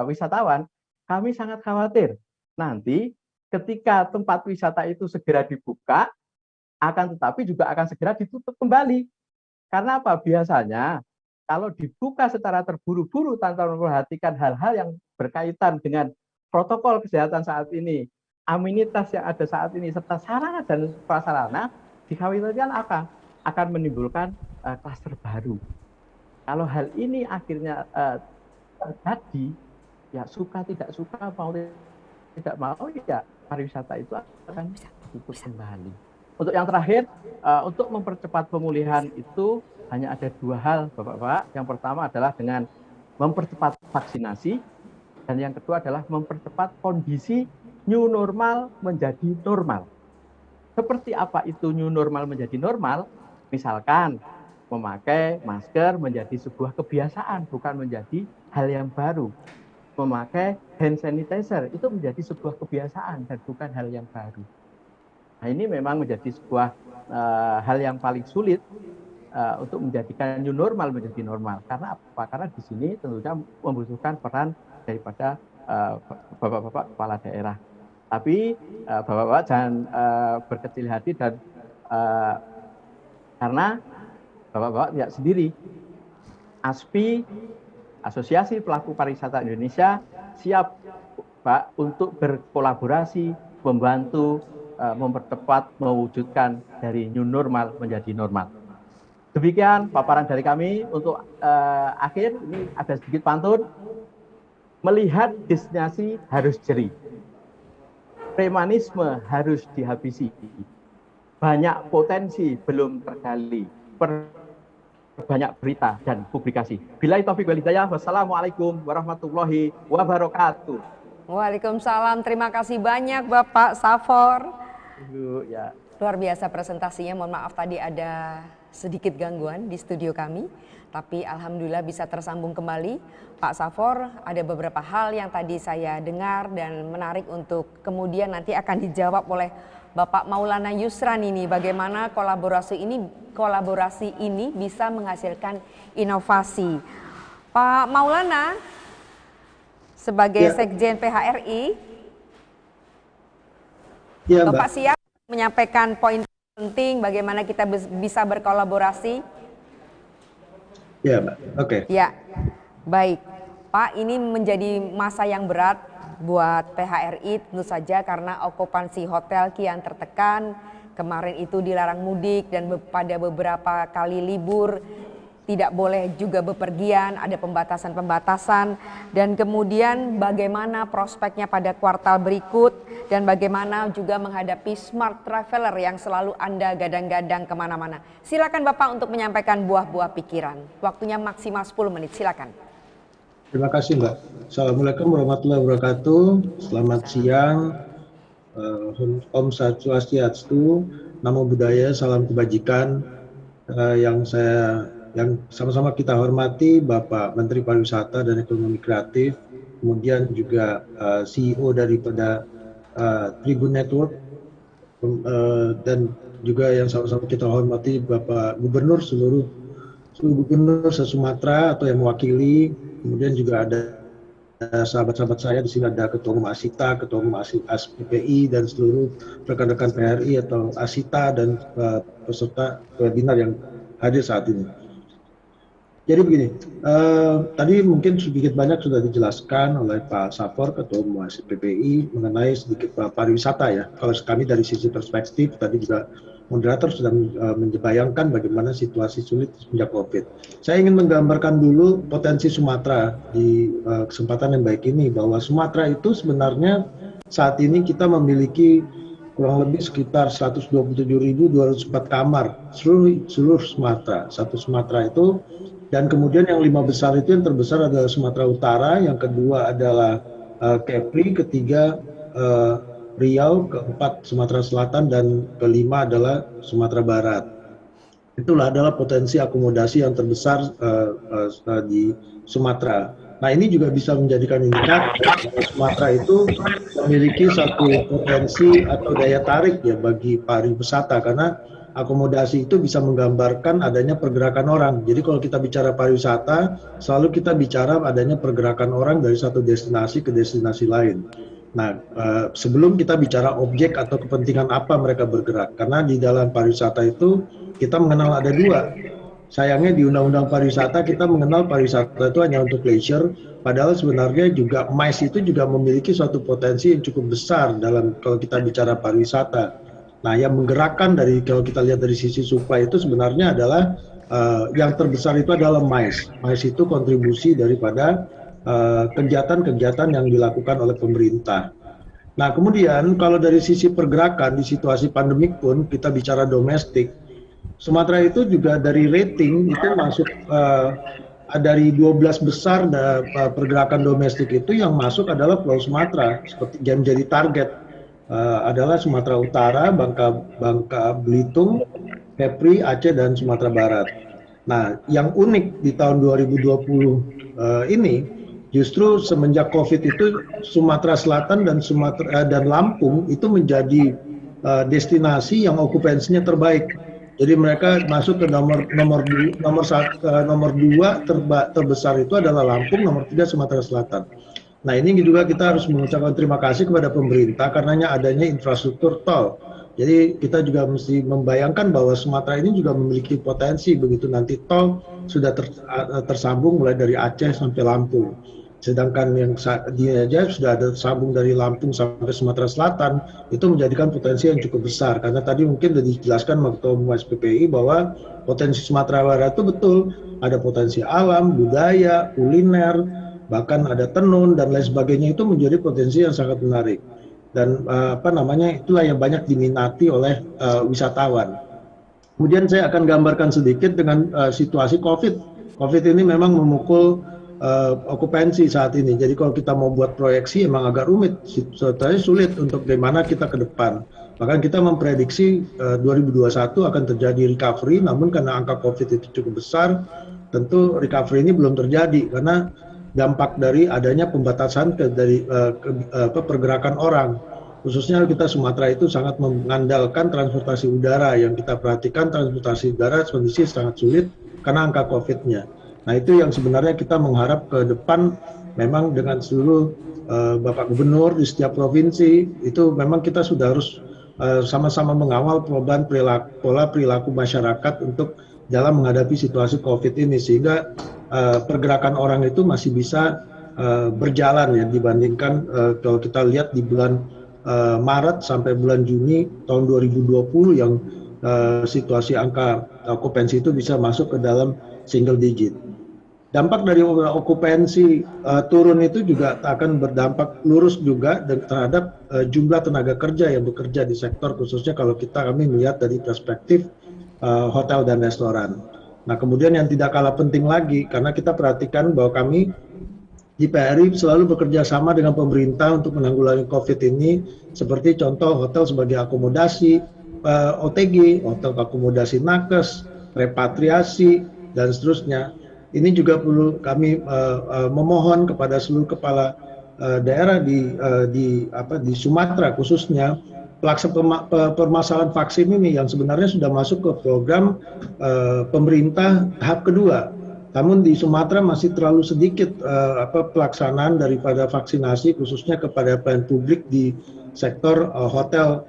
S10: wisatawan, kami sangat khawatir nanti ketika tempat wisata itu segera dibuka, akan tetapi juga akan segera ditutup kembali. Karena apa? Biasanya kalau dibuka secara terburu-buru tanpa memperhatikan hal-hal yang berkaitan dengan protokol kesehatan saat ini, amenitas yang ada saat ini, serta sarana dan prasarana, dikhawatirkan akan menimbulkan klaster baru. Kalau hal ini akhirnya terjadi, ya suka tidak suka mau tidak mau, ya pariwisata itu akan tutup kembali. Untuk yang terakhir, untuk mempercepat pemulihan itu hanya ada dua hal, Bapak-Bapak. Yang pertama adalah dengan mempercepat vaksinasi, dan yang kedua adalah mempercepat kondisi new normal menjadi normal. Seperti apa itu new normal menjadi normal? Misalkan memakai masker menjadi sebuah kebiasaan, bukan menjadi hal yang baru. Memakai hand sanitizer itu menjadi sebuah kebiasaan dan bukan hal yang baru. Nah, ini memang menjadi sebuah hal yang paling sulit untuk menjadikan new normal menjadi normal. Karena apa? Karena di sini tentunya membutuhkan peran daripada bapak-bapak kepala daerah. Tapi bapak-bapak jangan berkecil hati, dan karena bapak-bapak tidak sendiri. ASPI, Asosiasi Pelaku Pariwisata Indonesia, siap Pak untuk berkolaborasi, membantu, mempercepat, mewujudkan dari new normal menjadi normal. Demikian paparan dari kami. Untuk akhir, ini ada sedikit pantun. Melihat destinasi harus jeri. Premanisme harus dihabisi. Banyak potensi belum tergali. Banyak berita dan publikasi. Billahi taufiq wal hidayah. Wassalamualaikum warahmatullahi wabarakatuh.
S9: Waalaikumsalam. Terima kasih banyak Bapak Safor.
S10: Ya.
S9: Luar biasa presentasinya. Mohon maaf tadi ada sedikit gangguan di studio kami, tapi alhamdulillah bisa tersambung kembali. Pak Safor, ada beberapa hal yang tadi saya dengar dan menarik untuk kemudian nanti akan dijawab oleh Bapak Maulana Yusran ini, bagaimana kolaborasi ini bisa menghasilkan inovasi. Pak Maulana, sebagai Sekjen PHRI, Bapak siap menyampaikan poin penting bagaimana kita bisa berkolaborasi?
S12: Ya, Mbak. Oke.
S9: Ya, baik. Pak, ini menjadi masa yang berat buat PHRI tentu saja karena okupansi hotel kian tertekan. Kemarin itu dilarang mudik dan pada beberapa kali libur tidak boleh juga bepergian, ada pembatasan-pembatasan. Dan kemudian bagaimana prospeknya pada kuartal berikut dan bagaimana juga menghadapi smart traveler yang selalu Anda gadang-gadang kemana-mana. Silakan Bapak untuk menyampaikan buah-buah pikiran. Waktunya maksimal 10 menit, silakan.
S12: Terima kasih Mbak. Assalamualaikum warahmatullahi wabarakatuh. Selamat siang. Om Swastiastu, Namo Buddhaya, salam kebajikan. Yang sama-sama kita hormati Bapak Menteri Pariwisata dan Ekonomi Kreatif, kemudian juga CEO daripada Tribun Network, dan juga yang sama-sama kita hormati Bapak Gubernur seluruh Gubernur se-Sumatera atau yang mewakili, kemudian juga ada sahabat-sahabat saya di sini, ada Ketua Umum Asita, Ketua Umum ASPPI, dan seluruh rekan-rekan PHRI atau Asita dan peserta webinar yang hadir saat ini. Jadi begini, tadi mungkin sedikit banyak sudah dijelaskan oleh Pak Safor, Ketua Umum ASPPI, mengenai sedikit pariwisata ya. Kalau kami dari sisi perspektif, tadi juga moderator sudah menjebayangkan bagaimana situasi sulit sejak COVID. Saya ingin menggambarkan dulu potensi Sumatera di kesempatan yang baik ini, bahwa Sumatera itu sebenarnya saat ini kita memiliki kurang lebih sekitar 127.204 kamar seluruh Sumatera, satu Sumatera itu. Dan kemudian yang 5 besar itu, yang terbesar adalah Sumatera Utara, yang kedua adalah Kepri, ketiga Riau, keempat Sumatera Selatan, dan kelima adalah Sumatera Barat. Itulah adalah potensi akomodasi yang terbesar di Sumatera. Nah, ini juga bisa menjadikan indikator bahwa Sumatera itu memiliki satu potensi atau daya tarik ya bagi pariwisata, karena akomodasi itu bisa menggambarkan adanya pergerakan orang. Jadi kalau kita bicara pariwisata, selalu kita bicara adanya pergerakan orang dari satu destinasi ke destinasi lain. Nah, sebelum kita bicara objek atau kepentingan apa mereka bergerak, karena di dalam pariwisata itu kita mengenal ada dua. Sayangnya di Undang-Undang Pariwisata kita mengenal pariwisata itu hanya untuk leisure, padahal sebenarnya juga MICE itu juga memiliki suatu potensi yang cukup besar dalam kalau kita bicara pariwisata. Nah, yang menggerakkan dari kalau kita lihat dari sisi supply itu sebenarnya adalah yang terbesar itu adalah MICE. MICE itu kontribusi daripada kegiatan-kegiatan yang dilakukan oleh pemerintah. Nah, kemudian kalau dari sisi pergerakan di situasi pandemik pun kita bicara domestik, Sumatera itu juga dari rating itu masuk dari 12 besar pergerakan domestik itu yang masuk adalah Pulau Sumatera, seperti yang menjadi target adalah Sumatera Utara, Bangka Belitung, Kepri, Aceh, dan Sumatera Barat. Nah, yang unik di tahun 2020 ini, justru semenjak COVID itu Sumatera Selatan dan Lampung itu menjadi destinasi yang okupansinya terbaik. Jadi mereka masuk ke nomor 2 terbesar itu adalah Lampung, nomor 3 Sumatera Selatan. Nah, ini juga kita harus mengucapkan terima kasih kepada pemerintah karenanya adanya infrastruktur tol. Jadi kita juga mesti membayangkan bahwa Sumatera ini juga memiliki potensi begitu nanti tol sudah tersambung mulai dari Aceh sampai Lampung. Sedangkan yang dia aja sudah ada sambung dari Lampung sampai Sumatera Selatan, itu menjadikan potensi yang cukup besar. Karena tadi mungkin sudah dijelaskan Ketua Umum SPPI bahwa potensi Sumatera Barat itu betul, ada potensi alam, budaya, kuliner, bahkan ada tenun dan lain sebagainya, itu menjadi potensi yang sangat menarik. Dan itulah yang banyak diminati oleh wisatawan. Kemudian saya akan gambarkan sedikit dengan situasi COVID. COVID ini memang memukul okupansi saat ini. Jadi kalau kita mau buat proyeksi emang agak rumit, sebetulnya sulit untuk bagaimana kita ke depan. Bahkan kita memprediksi 2021 akan terjadi recovery, namun karena angka COVID itu cukup besar, tentu recovery ini belum terjadi karena dampak dari adanya pembatasan pergerakan orang. Khususnya kita Sumatera itu sangat mengandalkan transportasi udara, yang kita perhatikan transportasi udara kondisi sangat sulit karena angka COVID-nya. Nah, itu yang sebenarnya kita mengharap ke depan memang dengan seluruh Bapak Gubernur di setiap provinsi itu memang kita sudah harus sama-sama mengawal pola perilaku masyarakat untuk dalam menghadapi situasi COVID ini sehingga pergerakan orang itu masih bisa berjalan ya dibandingkan kalau kita lihat di bulan Maret sampai bulan Juni tahun 2020 yang situasi angka okupansi itu bisa masuk ke dalam single digit. Dampak dari okupansi turun itu juga akan berdampak lurus juga terhadap jumlah tenaga kerja yang bekerja di sektor, khususnya kalau kami melihat dari perspektif hotel dan restoran. Nah, kemudian yang tidak kalah penting lagi, karena kita perhatikan bahwa kami di PRI selalu bekerja sama dengan pemerintah untuk menanggulangi COVID ini, seperti contoh hotel sebagai akomodasi OTG, hotel akomodasi nakes, repatriasi, dan seterusnya. Ini juga perlu kami memohon kepada seluruh kepala daerah di Sumatera khususnya permasalahan vaksin ini yang sebenarnya sudah masuk ke program pemerintah tahap kedua. Namun di Sumatera masih terlalu sedikit pelaksanaan daripada vaksinasi khususnya kepada pelayan publik di sektor hotel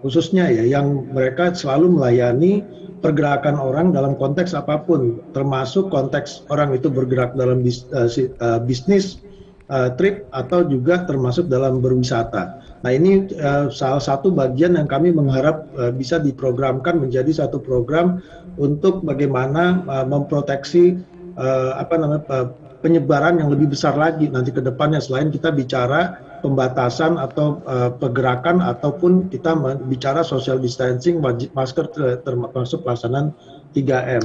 S12: khususnya ya, yang mereka selalu melayani pergerakan orang dalam konteks apapun, termasuk konteks orang itu bergerak dalam bisnis trip atau juga termasuk dalam berwisata. Nah, ini salah satu bagian yang kami mengharap bisa diprogramkan menjadi satu program untuk bagaimana memproteksi penyebaran yang lebih besar lagi nanti ke depannya, selain kita bicara pembatasan atau pergerakan ataupun kita bicara social distancing, wajib masker termasuk pelaksanaan 3M.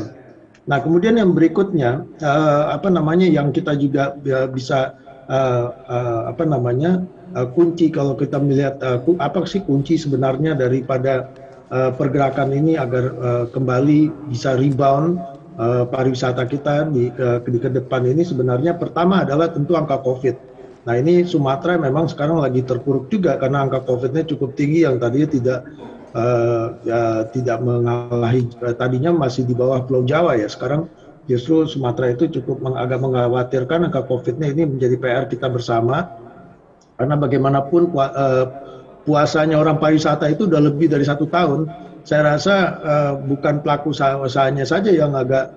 S12: Nah, kemudian yang berikutnya yang kita juga bisa kunci kalau kita melihat apa sih kunci sebenarnya daripada pergerakan ini agar kembali bisa rebound pariwisata kita di ke depan ini, sebenarnya pertama adalah tentu angka COVID. Nah, ini Sumatera memang sekarang lagi terpuruk juga karena angka COVID-nya cukup tinggi yang tadinya tidak mengalahi, tadinya masih di bawah Pulau Jawa ya. Sekarang justru Sumatera itu cukup agak mengkhawatirkan angka COVID-nya. Ini menjadi PR kita bersama karena bagaimanapun puasanya orang pariwisata itu udah lebih dari 1 tahun. Saya rasa bukan pelaku usahanya saja yang agak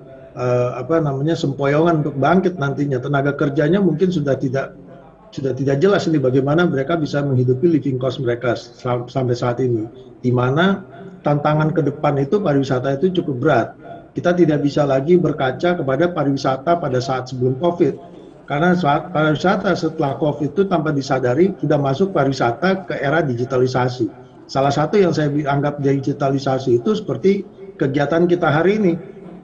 S12: sempoyongan untuk bangkit nantinya. Tenaga kerjanya mungkin sudah tidak jelas ini bagaimana mereka bisa menghidupi living cost mereka sampai saat ini, di mana tantangan ke depan itu pariwisata itu cukup berat. Kita tidak bisa lagi berkaca kepada pariwisata pada saat sebelum COVID. Karena pariwisata setelah COVID itu tanpa disadari sudah masuk pariwisata ke era digitalisasi. Salah satu yang saya anggap digitalisasi itu seperti kegiatan kita hari ini.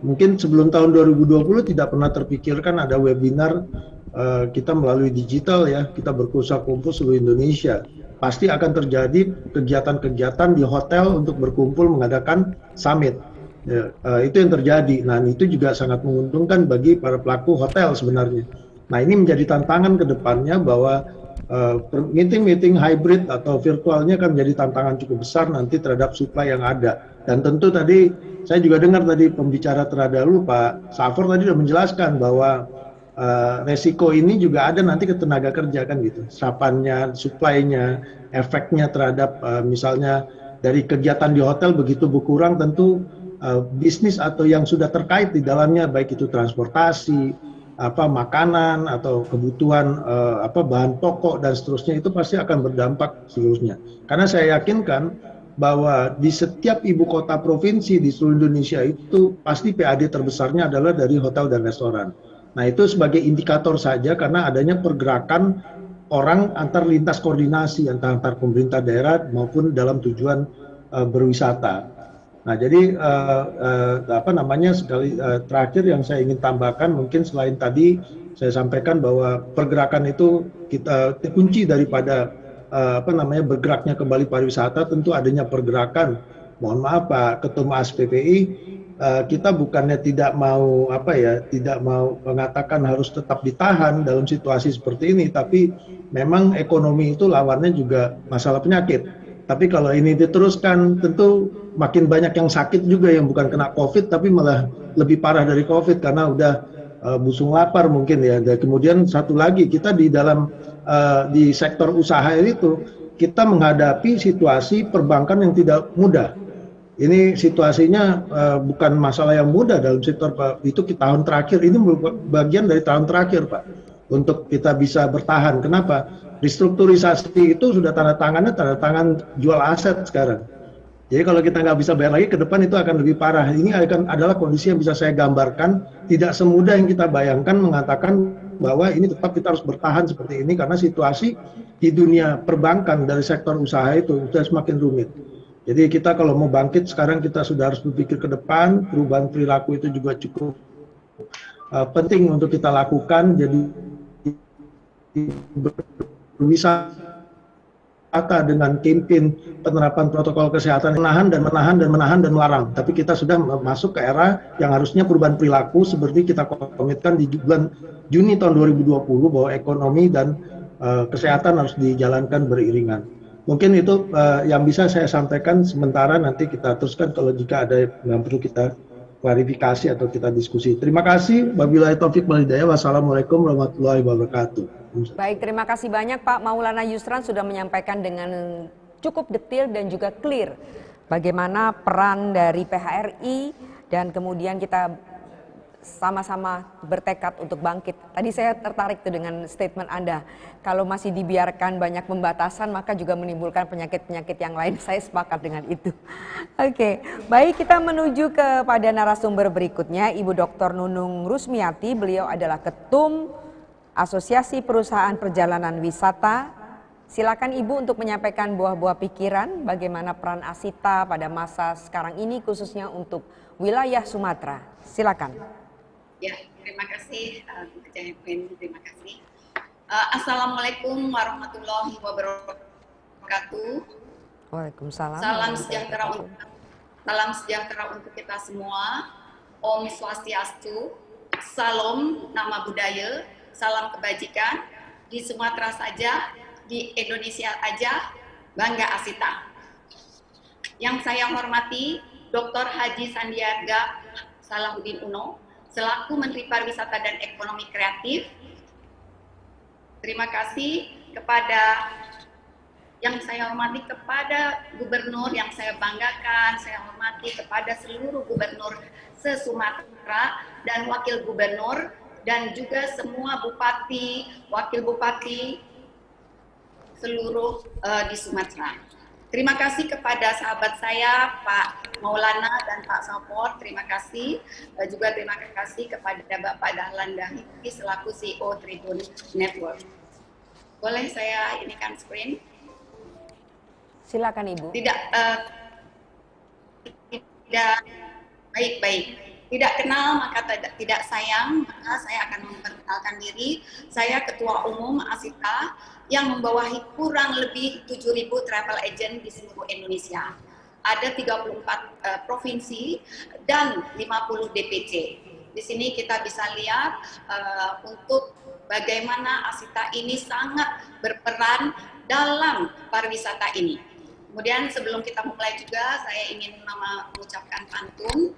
S12: Mungkin sebelum tahun 2020 tidak pernah terpikirkan ada webinar kita melalui digital ya, kita berkumpul seluruh Indonesia. Pasti akan terjadi kegiatan-kegiatan di hotel untuk berkumpul mengadakan summit. Ya, itu yang terjadi. Nah, itu juga sangat menguntungkan bagi para pelaku hotel sebenarnya. Nah, ini menjadi tantangan ke depannya bahwa meeting-meeting hybrid atau virtualnya akan menjadi tantangan cukup besar nanti terhadap supply yang ada. Dan tentu tadi saya juga dengar tadi pembicara terdahulu Pak Safor tadi sudah menjelaskan bahwa resiko ini juga ada nanti ke tenaga kerja kan gitu. Sapannya, supply-nya, efeknya terhadap misalnya dari kegiatan di hotel begitu berkurang tentu bisnis atau yang sudah terkait di dalamnya baik itu transportasi, makanan atau kebutuhan bahan pokok dan seterusnya itu pasti akan berdampak seluruhnya. Karena saya yakinkan bahwa di setiap ibu kota provinsi di seluruh Indonesia itu pasti PAD terbesarnya adalah dari hotel dan restoran. Nah, itu sebagai indikator saja karena adanya pergerakan orang antar lintas koordinasi antar pemerintah daerah maupun dalam tujuan berwisata. Nah, jadi terakhir yang saya ingin tambahkan mungkin selain tadi saya sampaikan bahwa pergerakan itu kita kunci daripada bergeraknya kembali pariwisata tentu adanya pergerakan. Mohon maaf Pak Ketua ASPPI, kita bukannya tidak mau mengatakan harus tetap ditahan dalam situasi seperti ini, tapi memang ekonomi itu lawannya juga masalah penyakit. Tapi kalau ini diteruskan tentu makin banyak yang sakit juga yang bukan kena COVID tapi malah lebih parah dari COVID karena udah busung lapar mungkin ya. Dan kemudian satu lagi kita di dalam di sektor usaha itu kita menghadapi situasi perbankan yang tidak mudah. Ini situasinya bukan masalah yang mudah dalam sektor itu tahun terakhir ini bagian dari tahun terakhir Pak untuk kita bisa bertahan. Kenapa? Restrukturisasi itu sudah tanda tangan jual aset sekarang. Jadi kalau kita nggak bisa bayar lagi ke depan itu akan lebih parah. Ini adalah kondisi yang bisa saya gambarkan. Tidak semudah yang kita bayangkan mengatakan bahwa ini tetap kita harus bertahan seperti ini karena situasi di dunia perbankan dari sektor usaha itu sudah semakin rumit. Jadi kita kalau mau bangkit sekarang kita sudah harus berpikir ke depan, perubahan perilaku itu juga cukup penting untuk kita lakukan. Jadi berwisata dengan campaign penerapan protokol kesehatan menahan dan melarang. Tapi kita sudah masuk ke era yang harusnya perubahan perilaku seperti kita komitmen di bulan Juni tahun 2020 bahwa ekonomi dan kesehatan harus dijalankan beriringan. Mungkin itu yang bisa saya sampaikan sementara, nanti kita teruskan kalau jika ada yang perlu kita klarifikasi atau kita diskusi. Terima kasih. Wabillahi taufik wal hidayah. Wassalamualaikum warahmatullahi wabarakatuh.
S9: Baik, terima kasih banyak Pak Maulana Yusran sudah menyampaikan dengan cukup detail dan juga clear bagaimana peran dari PHRI dan kemudian kita sama-sama bertekad untuk bangkit. Tadi saya tertarik tuh dengan statement Anda. Kalau masih dibiarkan banyak pembatasan maka juga menimbulkan penyakit-penyakit yang lain. Saya sepakat dengan itu. Oke, baik kita menuju kepada narasumber berikutnya, Ibu Dr. Nunung Rusmiati. Beliau adalah Ketum Asosiasi Perusahaan Perjalanan Wisata. Silakan Ibu untuk menyampaikan buah-buah pikiran bagaimana peran Asita pada masa sekarang ini khususnya untuk wilayah Sumatera. Silakan.
S13: Ya, terima kasih Bu Ketua MPN, terima kasih. Assalamualaikum warahmatullahi wabarakatuh.
S9: Waalaikumsalam.
S13: Salam sejahtera untuk kita semua. Om Swastiastu, Salam Nama Budaya, salam kebajikan di Sumatera saja, di Indonesia aja, bangga Asita. Yang saya hormati Dr. Haji Sandiaga Salahuddin Uno selaku Menteri Pariwisata dan Ekonomi Kreatif. Terima kasih kepada yang saya hormati kepada gubernur yang saya banggakan, saya hormati kepada seluruh gubernur se-Sumatera dan wakil gubernur dan juga semua bupati, wakil bupati seluruh di Sumatera. Terima kasih kepada sahabat saya Pak Maulana dan Pak Sapor, terima kasih. Juga terima kasih kepada Bapak Dahlan Dahi selaku CEO Tribun Network. Boleh saya inikan screen?
S9: Silakan Ibu.
S13: Tidak, baik. Tidak kenal maka tidak sayang, maka saya akan memperkenalkan diri. Saya Ketua Umum Asita yang membawahi kurang lebih 7.000 travel agent di seluruh Indonesia. Ada 34 provinsi dan 50 DPC. Di sini kita bisa lihat untuk bagaimana Asita ini sangat berperan dalam pariwisata ini. Kemudian sebelum kita mulai juga, saya ingin mengucapkan pantun.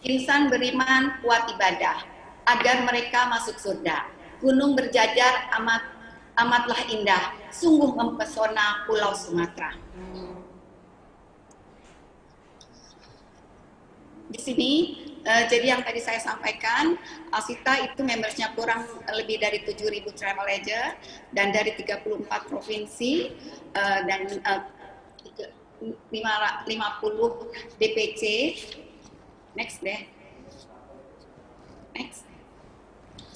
S13: Insan beriman kuat ibadah, agar mereka masuk surga. Gunung berjajar amatlah indah, sungguh mempesona Pulau Sumatera. Di sini, jadi yang tadi saya sampaikan, Asita itu membersnya kurang lebih dari 7.000 travel agent dan dari 34 provinsi dan 50 DPC. Next deh. Next.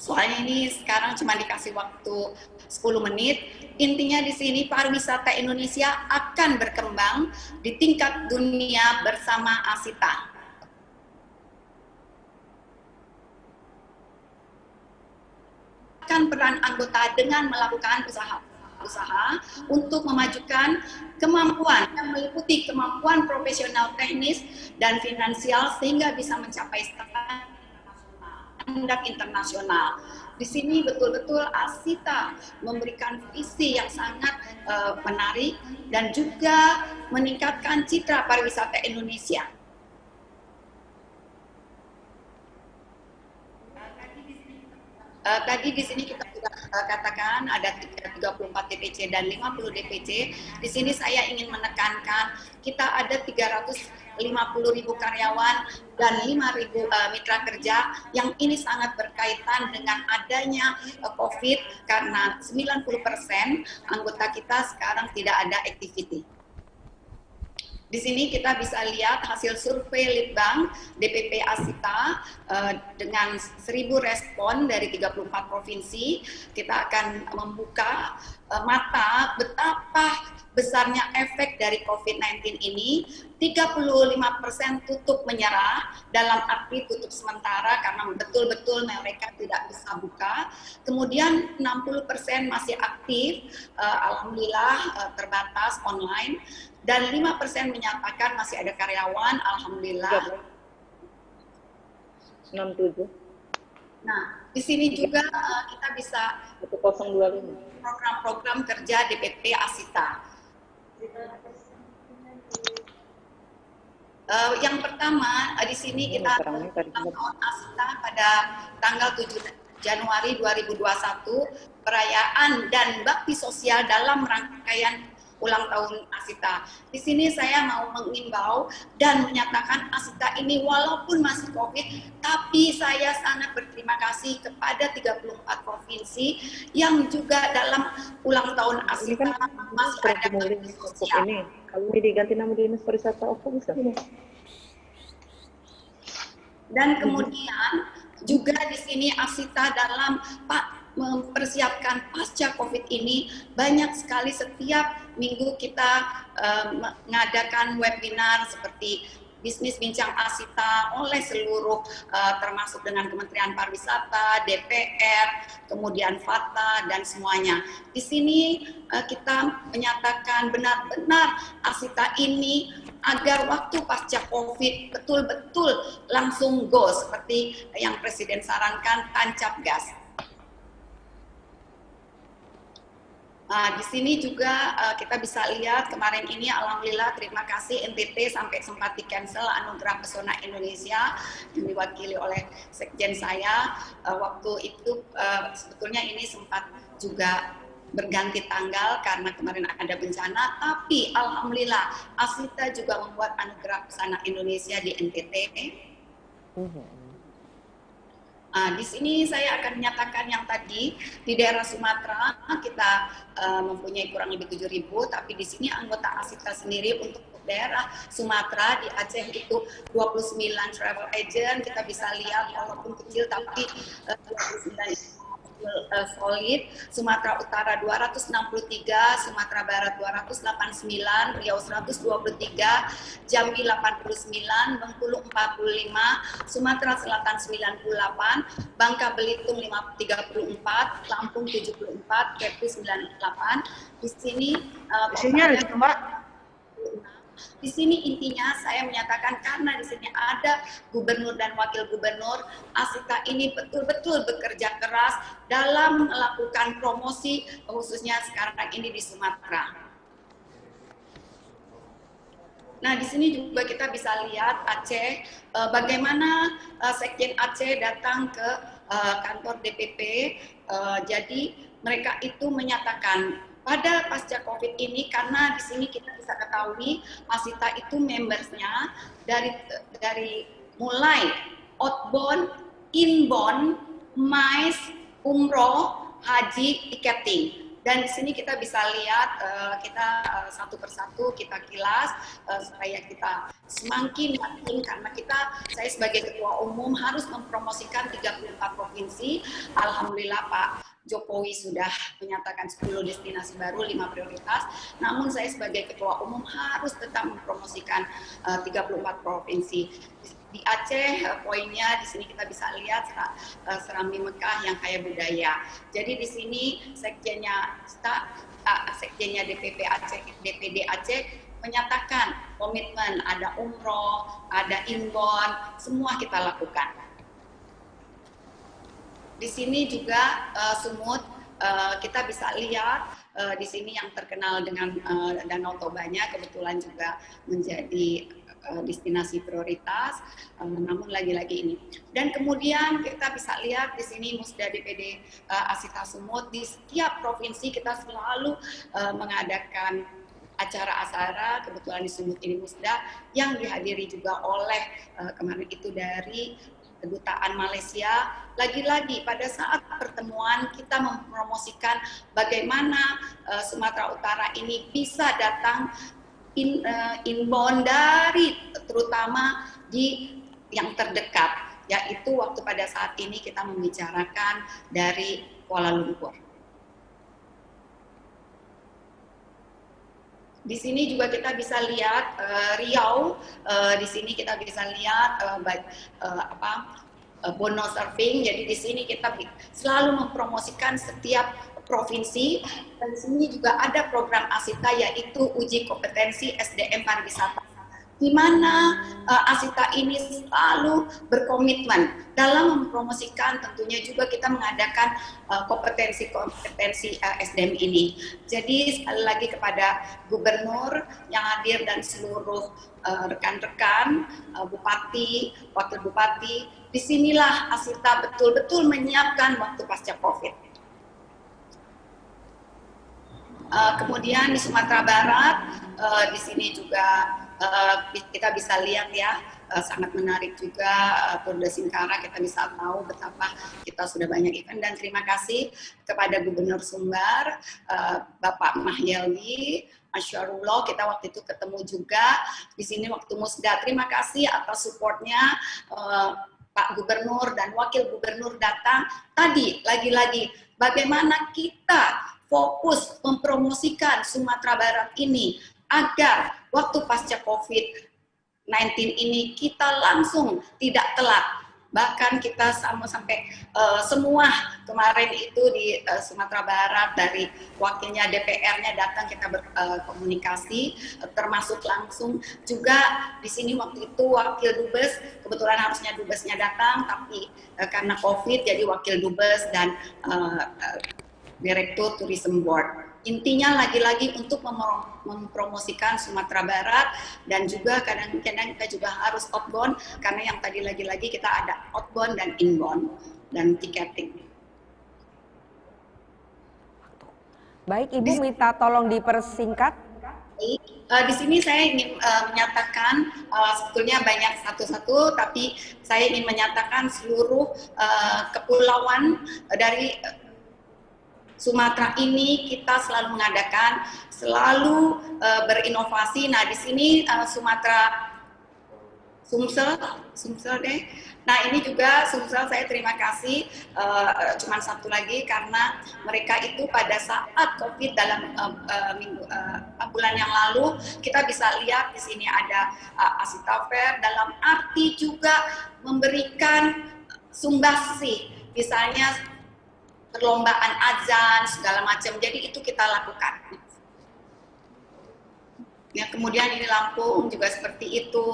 S13: Soalnya ini sekarang cuma dikasih waktu 10 menit. Intinya di sini pariwisata Indonesia akan berkembang di tingkat dunia bersama Asita. Peran anggota dengan melakukan usaha untuk memajukan kemampuan yang meliputi kemampuan profesional, teknis, dan finansial sehingga bisa mencapai standar internasional. Di sini betul-betul Asita memberikan visi yang sangat menarik dan juga meningkatkan citra pariwisata Indonesia. Tadi di sini kita sudah katakan ada 34 DPC dan 50 DPC. Di sini saya ingin menekankan kita ada 350.000 karyawan dan 5.000 mitra kerja yang ini sangat berkaitan dengan adanya COVID karena 90% anggota kita sekarang tidak ada activity. Di sini kita bisa lihat hasil survei Litbang DPP Asita dengan 1.000 respon dari 34 provinsi. Kita akan membuka mata betapa besarnya efek dari COVID-19 ini. 35% tutup menyerah, dalam arti tutup sementara karena betul-betul mereka tidak bisa buka. Kemudian 60% masih aktif, alhamdulillah terbatas online. Dan 5% menyatakan masih ada karyawan, alhamdulillah.
S14: 67.
S13: Nah, di sini juga kita bisa
S14: 1025.
S13: Program-program kerja DPP Asita. Yang pertama, di sini kita tahun Asita pada tanggal 7 Januari 2021, perayaan dan bakti sosial dalam rangkaian ulang tahun Asita. Di sini saya mau mengimbau dan menyatakan Asita ini walaupun masih COVID, tapi saya sangat berterima kasih kepada 34 provinsi yang juga dalam ulang tahun Asita masih ada bakti sosial.
S14: Ini kalau ini diganti nama Dinas Pariwisata apa bisa?
S13: Dan kemudian juga di sini Asita dalam mempersiapkan pasca COVID ini banyak sekali setiap minggu kita mengadakan webinar seperti Bisnis Bincang Asita oleh seluruh termasuk dengan Kementerian Pariwisata, DPR, kemudian FATA dan semuanya. Di sini kita menyatakan benar-benar Asita ini agar waktu pasca COVID betul-betul langsung go seperti yang Presiden sarankan, tancap gas. Di sini juga kita bisa lihat kemarin ini alhamdulillah terima kasih NTT sampai sempat di cancel Anugerah Pesona Indonesia yang diwakili oleh sekjen saya. Waktu itu sebetulnya ini sempat juga berganti tanggal karena kemarin ada bencana, tapi alhamdulillah Asita juga membuat Anugerah Pesona Indonesia di NTT. Di sini saya akan menyatakan yang tadi di daerah Sumatera kita mempunyai kurang lebih 7.000, tapi di sini anggota ASITA sendiri untuk daerah Sumatera di Aceh itu 29 travel agent. Kita bisa lihat walaupun kecil tapi 29 solid. Sumatera Utara 263, Sumatera Barat 289, Riau 123, Jambi 89, Bengkulu 45, Sumatera Selatan 98, Bangka Belitung 34, Lampung 74, Kepri 98. Di sini
S14: Isinya itu, Mbak.
S13: Di sini intinya saya menyatakan karena di sini ada gubernur dan wakil gubernur, ASITA ini betul-betul bekerja keras dalam melakukan promosi khususnya sekarang ini di Sumatera. Nah, di sini juga kita bisa lihat Aceh, bagaimana Sekjen Aceh datang ke kantor DPP, jadi mereka itu menyatakan pada pasca COVID ini, karena di sini kita bisa ketahui ASITA itu membersnya dari mulai outbound, inbound, MICE, umroh, haji, tiketing. Dan di sini kita bisa lihat, kita satu persatu kita kilas supaya kita semakin yakin, karena saya sebagai ketua umum harus mempromosikan 34 provinsi. Alhamdulillah Pak Jokowi sudah menyatakan 10 destinasi baru, 5 prioritas. Namun saya sebagai ketua umum harus tetap mempromosikan 34 provinsi. Di Aceh poinnya di sini kita bisa lihat Serambi Mekah yang kaya budaya. Jadi di sini sekjennya DPP Aceh, DPD Aceh menyatakan komitmen, ada umroh, ada inbound, semua kita lakukan. Di sini juga Sumut, kita bisa lihat di sini yang terkenal dengan Danau Tobanya kebetulan juga menjadi destinasi prioritas, namun lagi-lagi ini. Dan kemudian kita bisa lihat di sini Musda DPD ASITA Sumut, di setiap provinsi kita selalu mengadakan acara-acara, kebetulan di Sumut ini Musda, yang dihadiri juga oleh kemarin itu dari Kedutaan Malaysia. Lagi-lagi pada saat pertemuan kita mempromosikan bagaimana Sumatera Utara ini bisa datang inbound dari terutama di yang terdekat, yaitu waktu pada saat ini kita membicarakan dari Kuala Lumpur. Di sini juga kita bisa lihat Riau, di sini kita bisa lihat Bono Surfing. Jadi di sini kita selalu mempromosikan setiap provinsi, dan di sini juga ada program ASITA yaitu uji kompetensi SDM pariwisata, di mana ASITA ini selalu berkomitmen dalam mempromosikan, tentunya juga kita mengadakan kompetensi SDM ini. Jadi sekali lagi kepada gubernur yang hadir dan seluruh rekan-rekan, bupati, wakil bupati, disinilah ASITA betul-betul menyiapkan waktu pasca COVID. Kemudian di Sumatera Barat, di sini juga kita bisa lihat ya, sangat menarik juga Tour de Singkara, kita bisa tahu betapa kita sudah banyak event. Dan terima kasih kepada Gubernur Sumbar, Bapak Mahyeldi, Masyarullah, kita waktu itu ketemu juga di sini waktu Musda. Terima kasih atas supportnya Pak Gubernur dan Wakil Gubernur datang. Tadi lagi-lagi bagaimana kita fokus mempromosikan Sumatera Barat ini agar waktu pasca COVID-19 ini kita langsung tidak telat. Bahkan kita sampai semua kemarin itu di Sumatera Barat dari wakilnya DPR-nya datang, kita berkomunikasi, termasuk langsung juga di sini waktu itu wakil dubes, kebetulan harusnya dubesnya datang, tapi karena COVID jadi wakil dubes dan Direktur Tourism Board. Intinya lagi-lagi untuk mempromosikan Sumatera Barat, dan juga kadang-kadang kita juga harus outbound, karena yang tadi lagi-lagi kita ada outbound dan inbound dan tiketing.
S9: Baik, Ibu minta tolong dipersingkat.
S13: Baik, di sini saya ingin menyatakan sebetulnya banyak satu-satu, tapi saya ingin menyatakan seluruh kepulauan dari Sumatera ini kita selalu mengadakan, selalu berinovasi. Nah, di sini Sumatera Sumsel deh. Nah, ini juga Sumsel saya terima kasih, cuman satu lagi karena mereka itu pada saat COVID dalam bulan yang lalu kita bisa lihat di sini ada Asita Fair dalam arti juga memberikan sumbangsi, misalnya perlombaan azan segala macam. Jadi itu kita lakukan. Ya, kemudian ini Lampung juga seperti itu.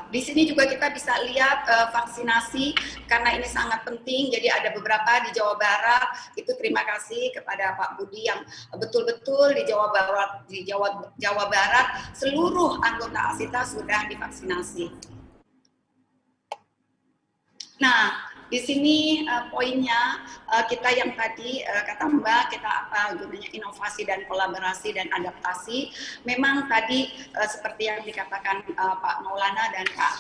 S13: Di sini juga kita bisa lihat vaksinasi karena ini sangat penting. Jadi ada beberapa di Jawa Barat. Itu terima kasih kepada Pak Budi yang betul-betul di Jawa Barat seluruh anggota Asita sudah divaksinasi. Nah, di sini poinnya kita yang tadi kata Mbak, kita apa gunanya inovasi dan kolaborasi dan adaptasi. Memang tadi seperti yang dikatakan Pak Maulana dan Kak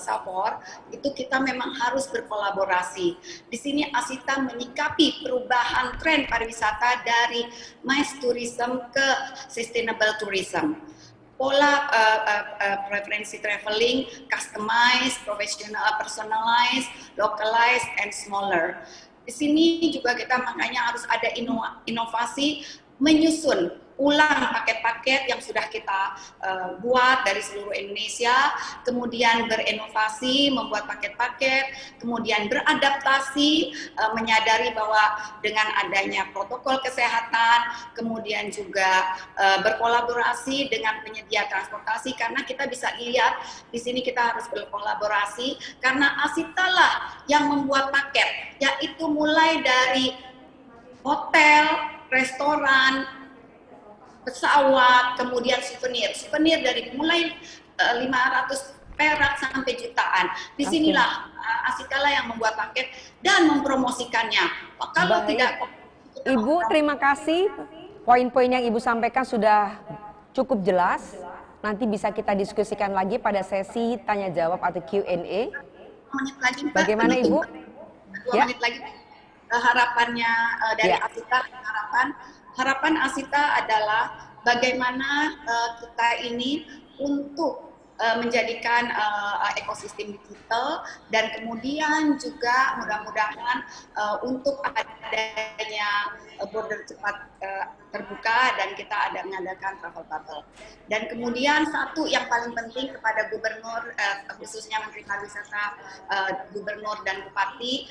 S13: Safor, itu kita memang harus berkolaborasi. Di sini Asita menyikapi perubahan tren pariwisata dari mass tourism ke sustainable tourism. Pola preferensi traveling, customized, professional, personalized, localized, and smaller. Di sini juga kita makanya harus ada inovasi menyusun ulang paket-paket yang sudah kita buat dari seluruh Indonesia, kemudian berinovasi, membuat paket-paket, kemudian beradaptasi, menyadari bahwa dengan adanya protokol kesehatan, kemudian juga berkolaborasi dengan penyedia transportasi, karena kita bisa lihat di sini kita harus berkolaborasi, karena Asita lah yang membuat paket, yaitu mulai dari hotel, restoran, pesawat, kemudian souvenir dari mulai 500 perak sampai jutaan. Di sinilah Asita lah yang membuat paket dan mempromosikannya. Kalau tidak,
S9: Ibu, terima kasih. Poin-poin yang Ibu sampaikan sudah cukup jelas. Nanti bisa kita diskusikan lagi pada sesi tanya jawab atau Q&A. Bagaimana Ibu?
S13: 2 menit lagi. Harapannya dari Asita, harapan Asita adalah bagaimana kita ini untuk menjadikan ekosistem digital dan kemudian juga mudah-mudahan untuk adanya border cepat terbuka dan kita ada mengadakan travel bubble. Dan kemudian satu yang paling penting kepada gubernur, khususnya Menteri Pariwisata, gubernur dan bupati,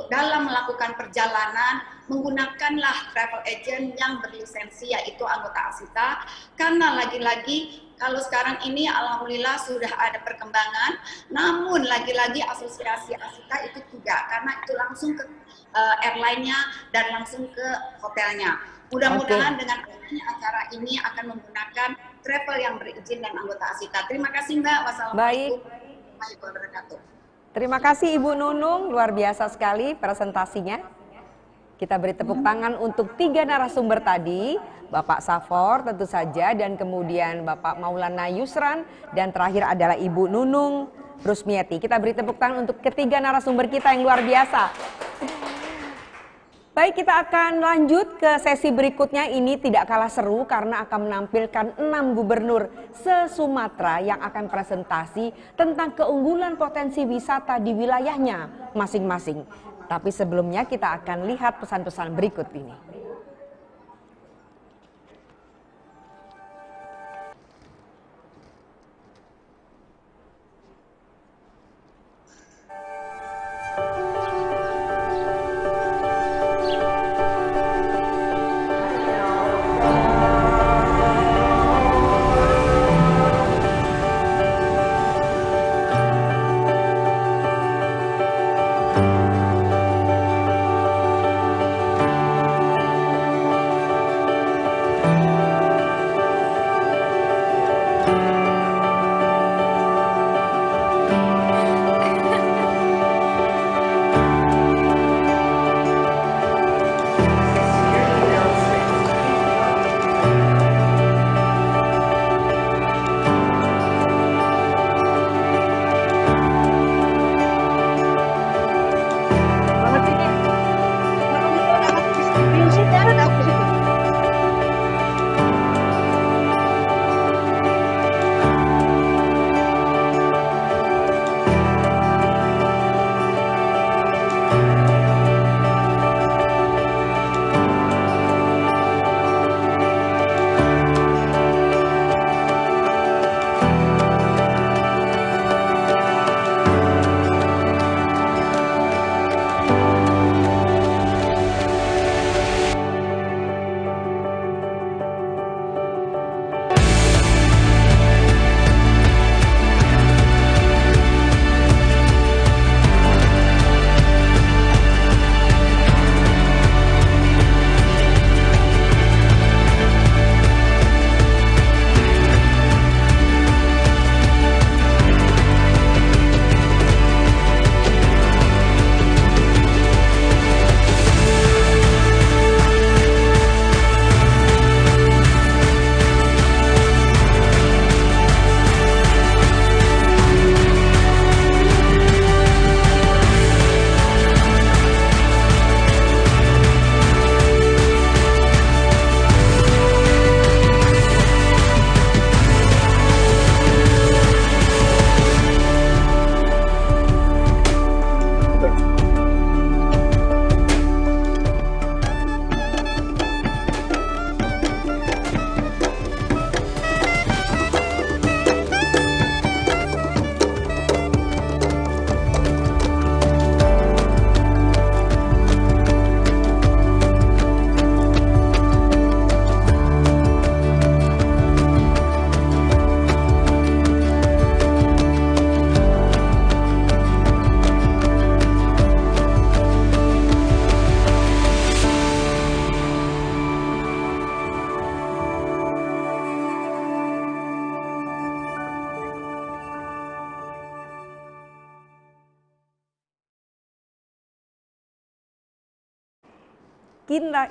S13: dalam melakukan perjalanan menggunakanlah travel agent yang berlisensi, yaitu anggota Asita, karena lagi-lagi kalau sekarang ini alhamdulillah sudah ada perkembangan, namun lagi-lagi asosiasi Asita itu tidak, karena itu langsung ke airline-nya dan langsung ke hotelnya. Mudah-mudahan dengan adanya acara ini akan menggunakan travel yang berizin dan anggota Asita. Terima kasih Mbak. Wassalamualaikum warahmatullahi wabarakatuh.
S9: Terima kasih Ibu Nunung, luar biasa sekali presentasinya. Kita beri tepuk tangan untuk 3 narasumber tadi, Bapak Safor tentu saja, dan kemudian Bapak Maulana Yusran, dan terakhir adalah Ibu Nunung Rusmiati. Kita beri tepuk tangan untuk ketiga narasumber kita yang luar biasa. Baik, kita akan lanjut ke sesi berikutnya. Ini tidak kalah seru karena akan menampilkan 6 gubernur se-Sumatera yang akan presentasi tentang keunggulan potensi wisata di wilayahnya masing-masing. Tapi sebelumnya kita akan lihat pesan-pesan berikut ini.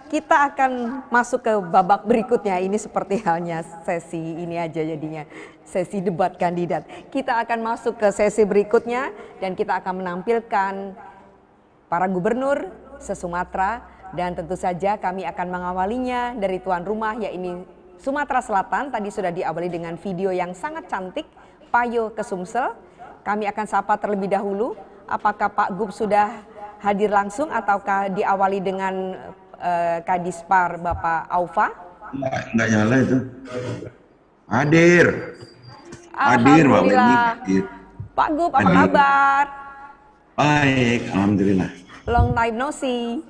S9: kita akan masuk ke babak berikutnya. Ini seperti halnya sesi ini aja jadinya, sesi debat kandidat. Kita akan masuk ke sesi berikutnya dan kita akan menampilkan para gubernur se-Sumatera, dan tentu saja kami akan mengawalinya dari tuan rumah, yaitu Sumatera Selatan. Tadi sudah diawali dengan video yang sangat cantik, Payo ke Sumsel. Kami akan sapa terlebih dahulu, apakah Pak Gub sudah hadir langsung ataukah diawali dengan Kadispar Bapak Aufa?
S15: Enggak nyala itu. Hadir. Hadir, Mbak Weni. Hadir.
S9: Pak Gub, apa kabar?
S15: Baik, alhamdulillah.
S9: Long time no see.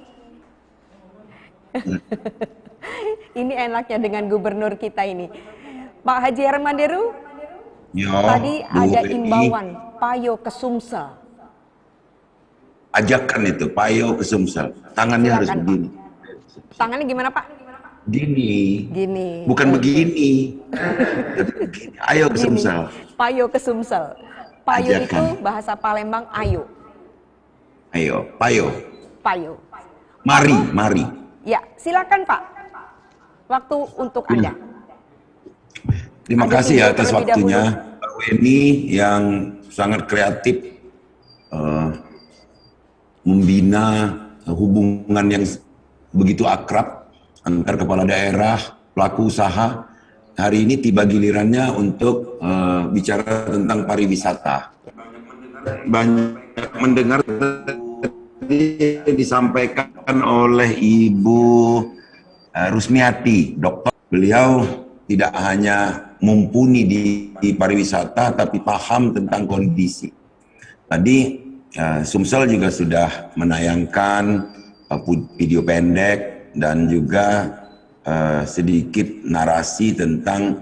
S9: Ini enaknya dengan gubernur kita ini. Pak Haji Hermanderu, tadi ada imbauan Payo ke Sumsel.
S15: Ajakan itu, Payo ke Sumsel. Tangannya harus begini.
S9: Tangannya gimana, Pak?
S15: Gini.
S9: Gini.
S15: Bukan begini. Begini. Ayo ke Sumsel.
S9: Payo ke Sumsel. Payo
S15: Ajakan.
S9: itu bahasa Palembang ayo.
S15: Ayo, Payo.
S9: Payo.
S15: Mari, mari.
S9: Ya, silakan Pak. Waktu untuk Anda.
S15: Terima
S9: Ada
S15: kasih
S9: video
S15: atas
S9: terlebih
S15: waktunya,
S9: dahulu.
S15: Mbak Weni yang sangat kreatif membina hubungan yang begitu akrab antar kepala daerah, pelaku usaha. Hari ini tiba gilirannya untuk bicara tentang pariwisata. Banyak mendengar disampaikan oleh Ibu Rusmiati, dokter. Beliau tidak hanya mumpuni di pariwisata, tapi paham tentang kondisi. Tadi Sumsel juga sudah menayangkan video pendek dan juga sedikit narasi tentang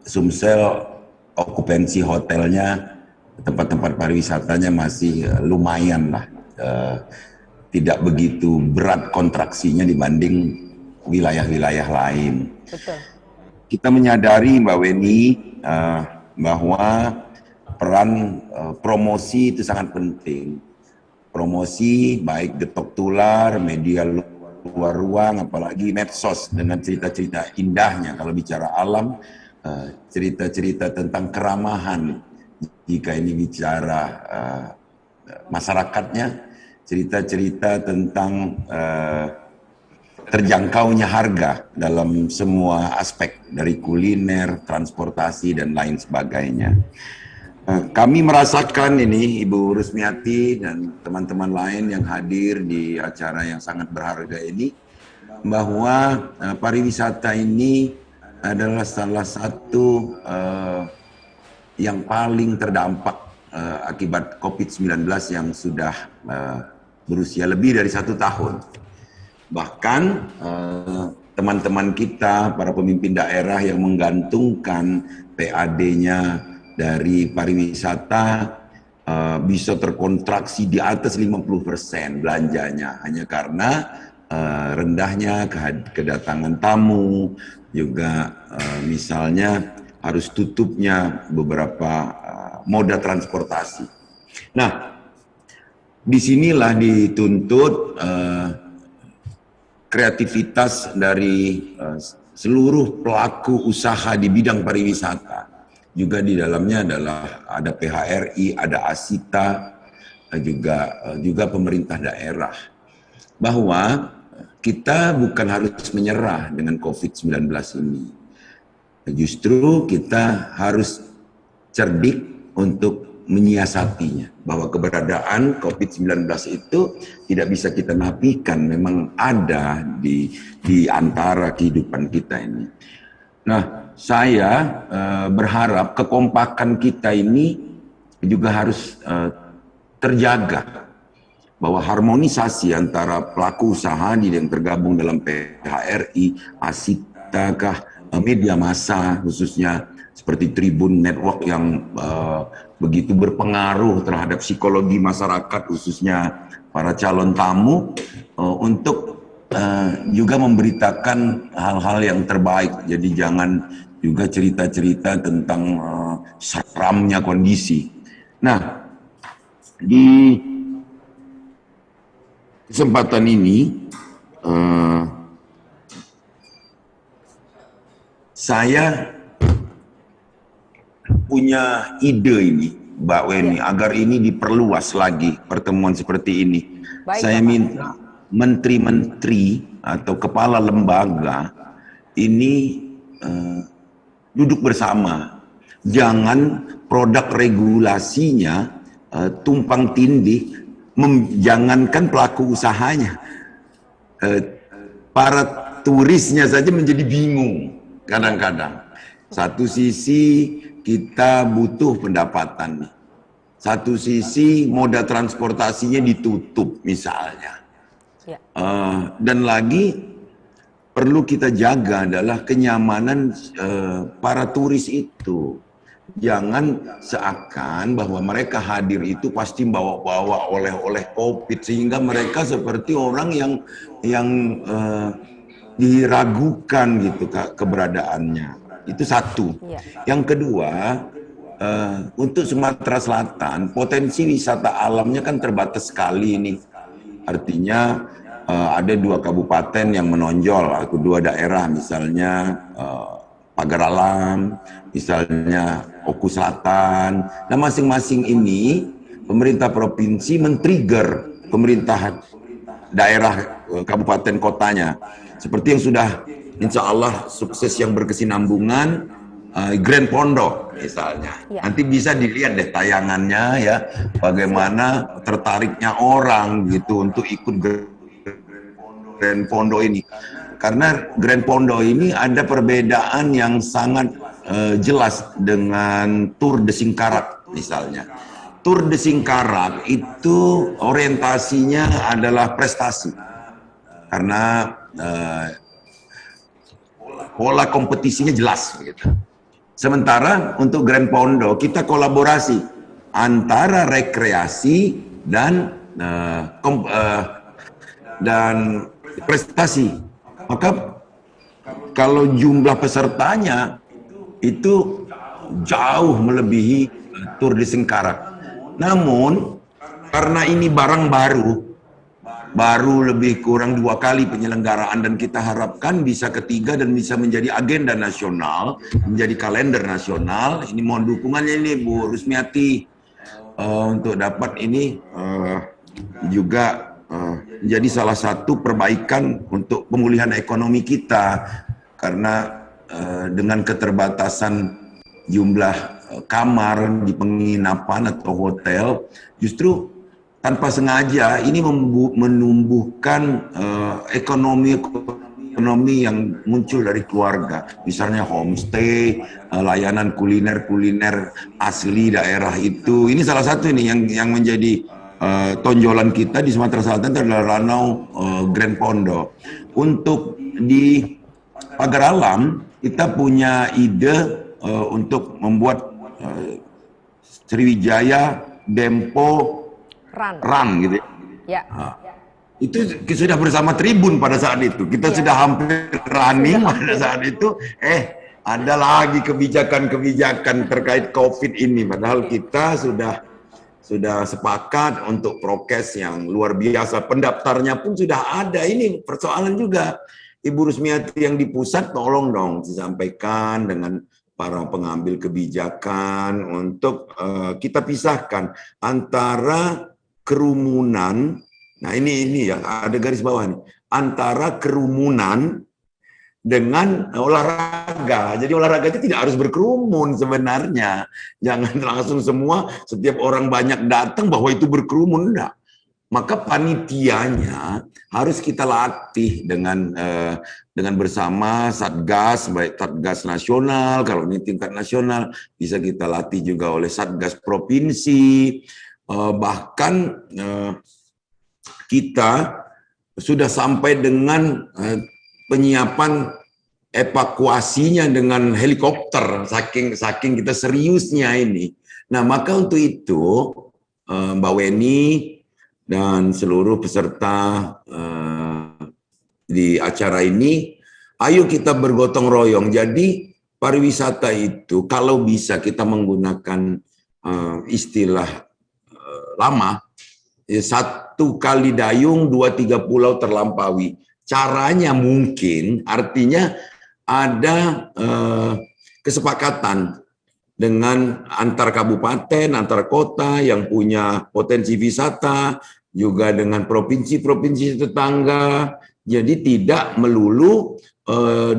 S15: Sumsel, okupansi hotelnya, tempat-tempat pariwisatanya masih lumayan lah, tidak begitu berat kontraksinya dibanding wilayah-wilayah lain.
S9: Betul.
S15: Kita menyadari Mbak Weni bahwa peran promosi itu sangat penting. Promosi baik getok tular, media luar ruang, apalagi medsos dengan cerita-cerita indahnya. Kalau bicara alam, cerita-cerita tentang keramahan. Jika ini bicara masyarakatnya, cerita-cerita tentang terjangkaunya harga dalam semua aspek, dari kuliner, transportasi, dan lain sebagainya. Kami merasakan ini, Ibu Rusmiati dan teman-teman lain yang hadir di acara yang sangat berharga ini, bahwa pariwisata ini adalah salah satu yang paling terdampak akibat COVID-19 yang sudah berusia lebih dari 1 tahun. Bahkan teman-teman kita, para pemimpin daerah yang menggantungkan PAD-nya dari pariwisata bisa terkontraksi di atas 50% belanjanya, hanya karena rendahnya kedatangan tamu, juga misalnya harus tutupnya beberapa moda transportasi. Nah, disinilah dituntut kreativitas dari seluruh pelaku usaha di bidang pariwisata. Juga di dalamnya adalah ada PHRI, ada Asita, juga pemerintah daerah. Bahwa kita bukan harus menyerah dengan COVID-19 ini. Justru kita harus cerdik untuk menyiasatinya. Bahwa keberadaan COVID-19 itu tidak bisa kita nafikan, memang ada di antara kehidupan kita ini. Nah, saya berharap kekompakan kita ini juga harus terjaga, bahwa harmonisasi antara pelaku usaha yang tergabung dalam PHRI, Asita, media massa khususnya seperti Tribun Network yang begitu berpengaruh terhadap psikologi masyarakat, khususnya para calon tamu, untuk juga memberitakan hal-hal yang terbaik. Jadi jangan juga cerita-cerita tentang seramnya kondisi. Nah, di kesempatan ini Saya punya ide ini, Mbak Weni, agar ini diperluas lagi pertemuan seperti ini.
S9: Baik,
S15: saya
S9: Bapak.
S15: minta menteri-menteri atau kepala lembaga ini duduk bersama. Jangan produk regulasinya tumpang tindih, jangankan pelaku usahanya. Para turisnya saja menjadi bingung kadang-kadang. Satu sisi kita butuh pendapatan, satu sisi moda transportasinya ditutup misalnya. Dan lagi perlu kita jaga adalah kenyamanan para turis itu. Jangan seakan bahwa mereka hadir itu pasti bawa-bawa oleh-oleh COVID, sehingga mereka seperti orang yang diragukan gitu keberadaannya. Itu satu. Yang kedua, untuk Sumatera Selatan potensi wisata alamnya kan terbatas sekali ini. Artinya ada 2 kabupaten yang menonjol, 2 daerah, misalnya Pagar Alam, misalnya Oku Selatan. Nah, masing-masing ini pemerintah provinsi men-trigger pemerintah daerah kabupaten kotanya. Seperti yang sudah insya Allah sukses yang berkesinambungan, Grand Pondok misalnya. Nanti bisa dilihat deh tayangannya ya, bagaimana tertariknya orang gitu untuk ikut Grand Pondok ini. Karena Grand Pondok ini ada perbedaan yang sangat jelas dengan Tour de Singkarak misalnya. Tour de Singkarak itu orientasinya adalah prestasi. Karena pola kompetisinya jelas gitu. Sementara untuk Grand Pondok kita kolaborasi antara rekreasi dan prestasi. Maka kalau jumlah pesertanya itu jauh melebihi Tour de Singkarak. Namun karena ini barang baru lebih kurang 2 kali penyelenggaraan, dan kita harapkan bisa ketiga dan bisa menjadi agenda nasional, menjadi kalender nasional. Ini mohon dukungannya ini Bu Rusmiati untuk dapat ini juga menjadi salah satu perbaikan untuk pemulihan ekonomi kita. Karena dengan keterbatasan jumlah kamar di penginapan atau hotel, justru tanpa sengaja ini menumbuhkan ekonomi yang muncul dari keluarga. Misalnya homestay, layanan kuliner asli daerah itu. Ini salah satu ini yang menjadi tonjolan kita di Sumatera Selatan adalah Danau Grand Pondok. Untuk di Pagar Alam kita punya ide untuk membuat Sriwijaya Dempo Run gitu ya. Itu sudah bersama Tribun pada saat itu. Kita sudah hampir running pada saat itu. Ada lagi kebijakan-kebijakan terkait COVID ini. Padahal kita sudah sepakat untuk prokes yang luar biasa. Pendaftarnya pun sudah ada. Ini persoalan juga. Ibu Rusmiati yang di pusat, tolong dong disampaikan dengan para pengambil kebijakan untuk kita pisahkan antara kerumunan. Nah ini ya, ada garis bawah nih. Antara kerumunan dengan olahraga. Jadi olahraga itu tidak harus berkerumun sebenarnya. Jangan langsung semua setiap orang banyak datang bahwa itu berkerumun, enggak. Maka panitianya harus kita latih dengan bersama Satgas, baik Satgas nasional, kalau ini tingkat nasional bisa kita latih juga oleh Satgas provinsi. Bahkan kita sudah sampai dengan penyiapan evakuasinya dengan helikopter, saking kita seriusnya ini. Nah, maka untuk itu Mbak Weni dan seluruh peserta di acara ini, ayo kita bergotong royong. Jadi pariwisata itu kalau bisa kita menggunakan istilah lama, 1 kali dayung 2-3 pulau terlampaui. caranya mungkin artinya ada kesepakatan dengan antar kabupaten, antar kota yang punya potensi wisata, juga dengan provinsi-provinsi tetangga. Jadi tidak melulu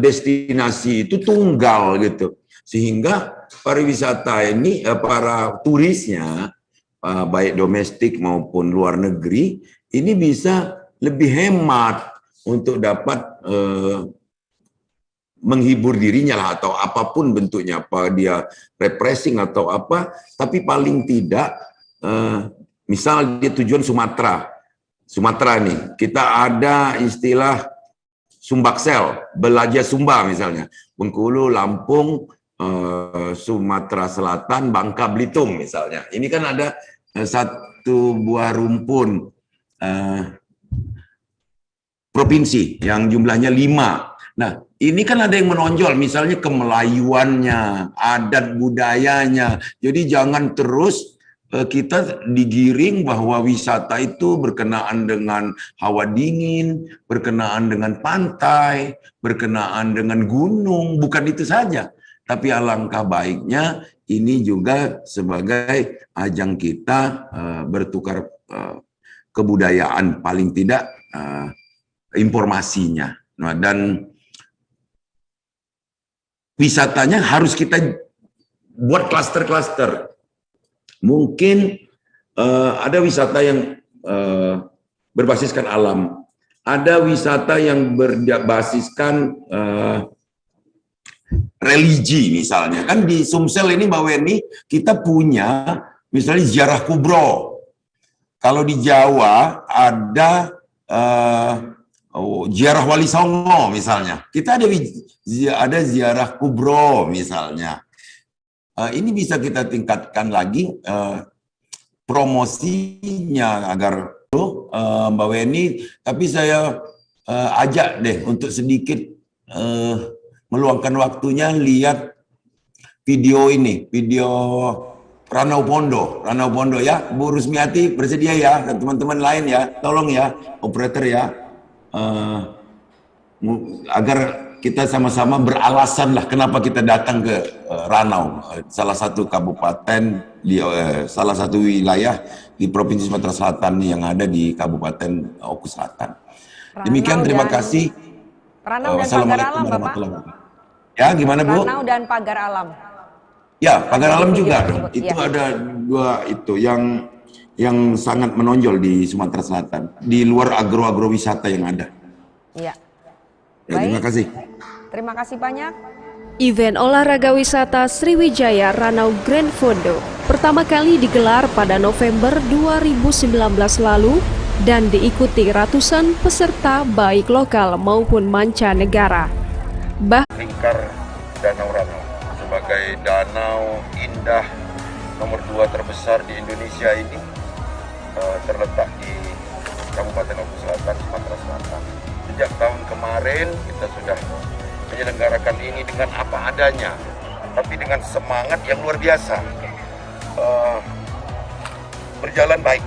S15: destinasi itu tunggal gitu. Sehingga pariwisata ini, para turisnya, baik domestik maupun luar negeri, ini bisa lebih hemat untuk dapat menghibur dirinya lah, atau apapun bentuknya, apa dia refreshing atau apa, tapi paling tidak misal dia tujuan Sumatera nih, kita ada istilah Sumbaksel, Belaja Sumba misalnya, Bengkulu, Lampung, Sumatera Selatan, Bangka Belitung misalnya. Ini kan ada satu buah rumpun provinsi yang jumlahnya 5. Nah, ini kan ada yang menonjol, misalnya kemelayuannya, adat budayanya. Jadi jangan terus kita digiring bahwa wisata itu berkenaan dengan hawa dingin, berkenaan dengan pantai, berkenaan dengan gunung. Bukan itu saja, tapi alangkah baiknya ini juga sebagai ajang kita bertukar kebudayaan, paling tidak informasinya. Nah, dan wisatanya harus kita buat klaster-klaster. Mungkin ada wisata yang berbasiskan alam, ada wisata yang berbasiskan religi misalnya. Kan di Sumsel ini Mbak Weni, kita punya misalnya ziarah kubro. Kalau di Jawa ada ziarah Wali Songo misalnya. Kita ada ziarah kubro misalnya. Ini bisa kita tingkatkan lagi promosinya agar Mbak Weni, tapi saya ajak deh untuk sedikit meluangkan waktunya lihat video ini, video Ranau Pondo ya. Bu Rusmiati bersedia ya, dan teman-teman lain ya, tolong ya, operator ya, agar kita sama-sama beralasan lah kenapa kita datang ke Ranau, salah satu kabupaten di salah satu wilayah di Provinsi Sumatera Selatan yang ada di Kabupaten Oku Selatan. Demikian, terima kasih.
S9: Ranau dan Pagar
S15: Wassalamualaikum
S9: Alam,
S15: warahmatullahi wabarakatuh. Ya, gimana Bu?
S9: Ranau dan Pagar Alam.
S15: Ya, Pagar Alam juga dong.
S9: Ya.
S15: Itu ada dua itu yang sangat menonjol di Sumatera Selatan, di luar agro wisata yang ada.
S9: Iya.
S15: Ya, terima kasih.
S9: Terima kasih banyak.
S2: Event olahraga wisata Sriwijaya Ranau Grand Fondo pertama kali digelar pada November 2019 lalu dan diikuti ratusan peserta baik lokal maupun mancanegara.
S15: Lingkar Danau Ranau sebagai danau indah nomor 2 terbesar di Indonesia ini terletak di Kabupaten Oku Selatan, Sumatera Selatan. Sejak tahun kemarin kita sudah menyelenggarakan ini dengan apa adanya, tapi dengan semangat yang luar biasa. Berjalan baik.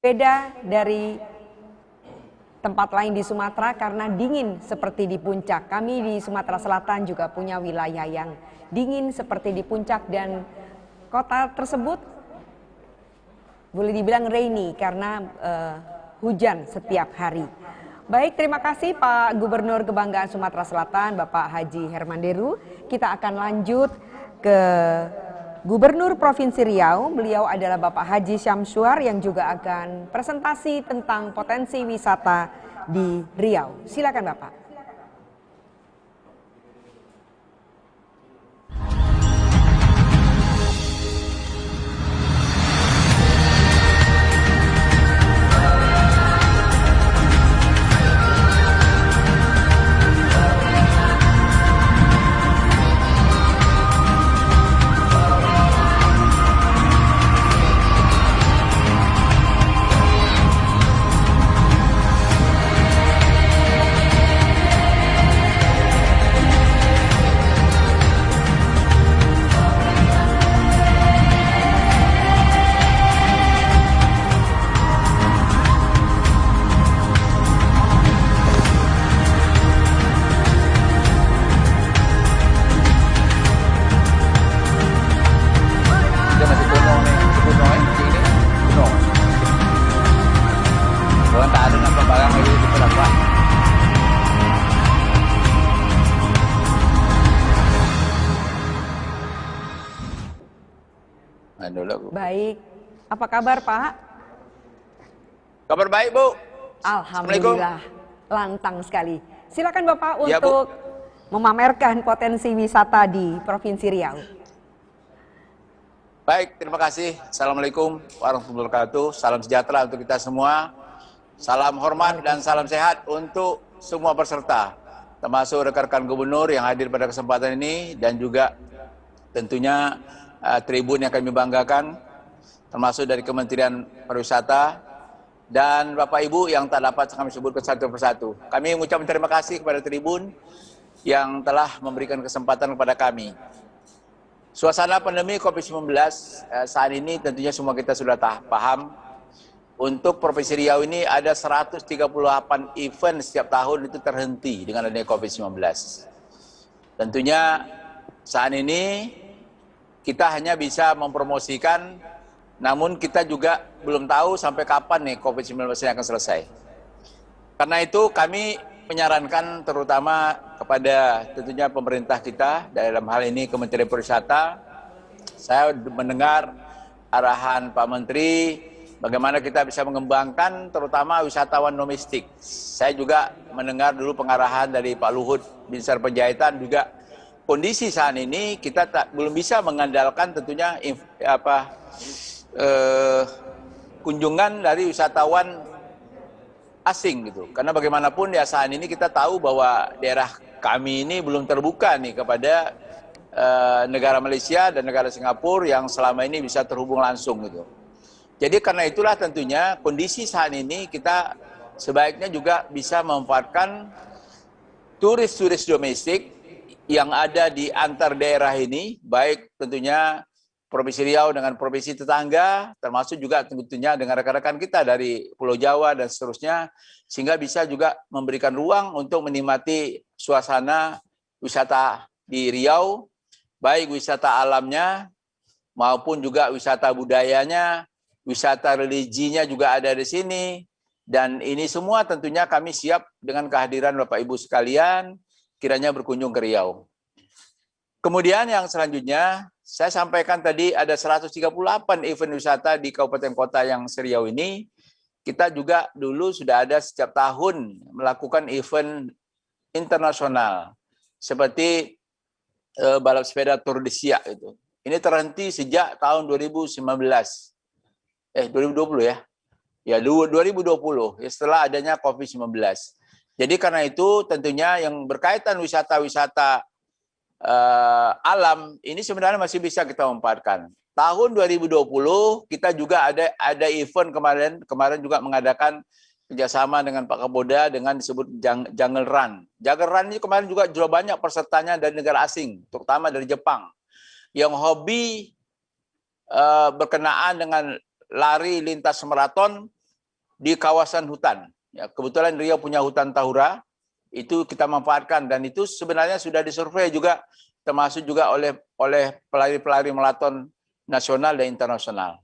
S9: Beda dari tempat lain di Sumatera karena dingin seperti di puncak. Kami di Sumatera Selatan juga punya wilayah yang dingin seperti di puncak, dan kota tersebut boleh dibilang rainy karena hujan setiap hari. Baik, terima kasih Pak Gubernur Kebanggaan Sumatera Selatan, Bapak Haji Hermanderu. Kita akan lanjut ke Gubernur Provinsi Riau. Beliau adalah Bapak Haji Syamsuar yang juga akan presentasi tentang potensi wisata di Riau. Silakan Bapak. Baik, apa kabar Pak?
S16: Kabar baik Bu.
S9: Alhamdulillah, lantang sekali. Silakan Bapak untuk memamerkan potensi wisata di Provinsi Riau.
S16: Baik, terima kasih. Assalamualaikum warahmatullahi wabarakatuh. Salam sejahtera untuk kita semua. Salam hormat dan salam sehat untuk semua peserta, termasuk rekan-rekan gubernur yang hadir pada kesempatan ini dan juga tentunya tribun yang kami banggakan, termasuk dari Kementerian Pariwisata dan Bapak Ibu yang tak dapat kami sebutkan satu persatu. Kami mengucapkan terima kasih kepada tribun yang telah memberikan kesempatan kepada kami. Suasana pandemi COVID-19 saat ini tentunya semua kita sudah paham. Untuk Provinsi Riau ini ada 138 event setiap tahun itu terhenti dengan adanya COVID-19. Tentunya saat ini kita hanya bisa mempromosikan, namun kita juga belum tahu sampai kapan nih COVID-19 ini akan selesai. Karena itu kami menyarankan terutama kepada tentunya pemerintah kita, dalam hal ini Kementerian Pariwisata. Saya mendengar arahan Pak Menteri, bagaimana kita bisa mengembangkan terutama wisatawan domestik. Saya juga mendengar dulu pengarahan dari Pak Luhut Binsar Panjaitan juga. Kondisi saat ini kita belum bisa mengandalkan tentunya kunjungan dari wisatawan asing gitu. Karena bagaimanapun ya saat ini kita tahu bahwa daerah kami ini belum terbuka nih kepada negara Malaysia dan negara Singapura yang selama ini bisa terhubung langsung gitu. Jadi karena itulah tentunya kondisi saat ini kita sebaiknya juga bisa memanfaatkan turis-turis domestik yang ada di antar daerah ini, baik tentunya Provinsi Riau dengan provinsi tetangga, termasuk juga tentunya dengan rekan-rekan kita dari Pulau Jawa dan seterusnya, sehingga bisa juga memberikan ruang untuk menikmati suasana wisata di Riau, baik wisata alamnya maupun juga wisata budayanya, wisata religinya juga ada di sini, dan ini semua tentunya kami siap dengan kehadiran Bapak Ibu sekalian, kiranya berkunjung ke Riau. Kemudian yang selanjutnya, saya sampaikan tadi ada 138 event wisata di kabupaten kota yang Riau ini. Kita juga dulu sudah ada setiap tahun melakukan event internasional, seperti balap sepeda Tour de Siak itu. Ini terhenti sejak tahun 2020 ya. Ya 2020 ya, setelah adanya COVID-19. Jadi karena itu tentunya yang berkaitan wisata-wisata alam ini sebenarnya masih bisa kita manfaatkan. Tahun 2020 kita juga ada event kemarin juga mengadakan kerjasama dengan Pak Kapolda dengan disebut Jungle Run. Jungle Run ini kemarin juga banyak pesertanya dari negara asing, terutama dari Jepang, yang hobi berkenaan dengan lari lintas maraton di kawasan hutan. Ya, kebetulan Riau punya hutan Tahura, itu kita manfaatkan dan itu sebenarnya sudah disurvei juga, termasuk juga oleh pelari-pelari maraton nasional dan internasional.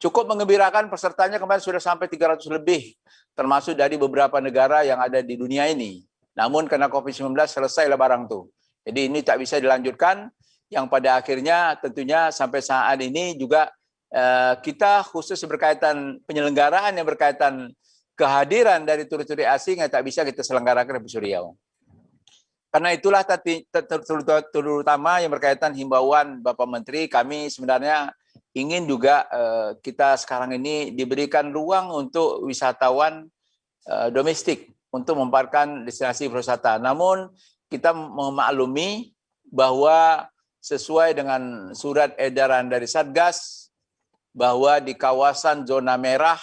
S16: Cukup mengembirakan pesertanya kemarin sudah sampai 300 lebih, termasuk dari beberapa negara yang ada di dunia ini. Namun karena COVID-19 selesailah barang tuh. Jadi ini tak bisa dilanjutkan, yang pada akhirnya tentunya sampai saat ini juga kita khusus berkaitan penyelenggaraan yang berkaitan kehadiran dari turis-turis asing yang tak bisa kita selenggarakan di Riau. Karena itulah terutama yang berkaitan himbauan Bapak Menteri, kami sebenarnya ingin juga kita sekarang ini diberikan ruang untuk wisatawan domestik untuk memparkan destinasi wisata. Namun kita memaklumi bahwa sesuai dengan surat edaran dari Satgas bahwa di kawasan zona merah,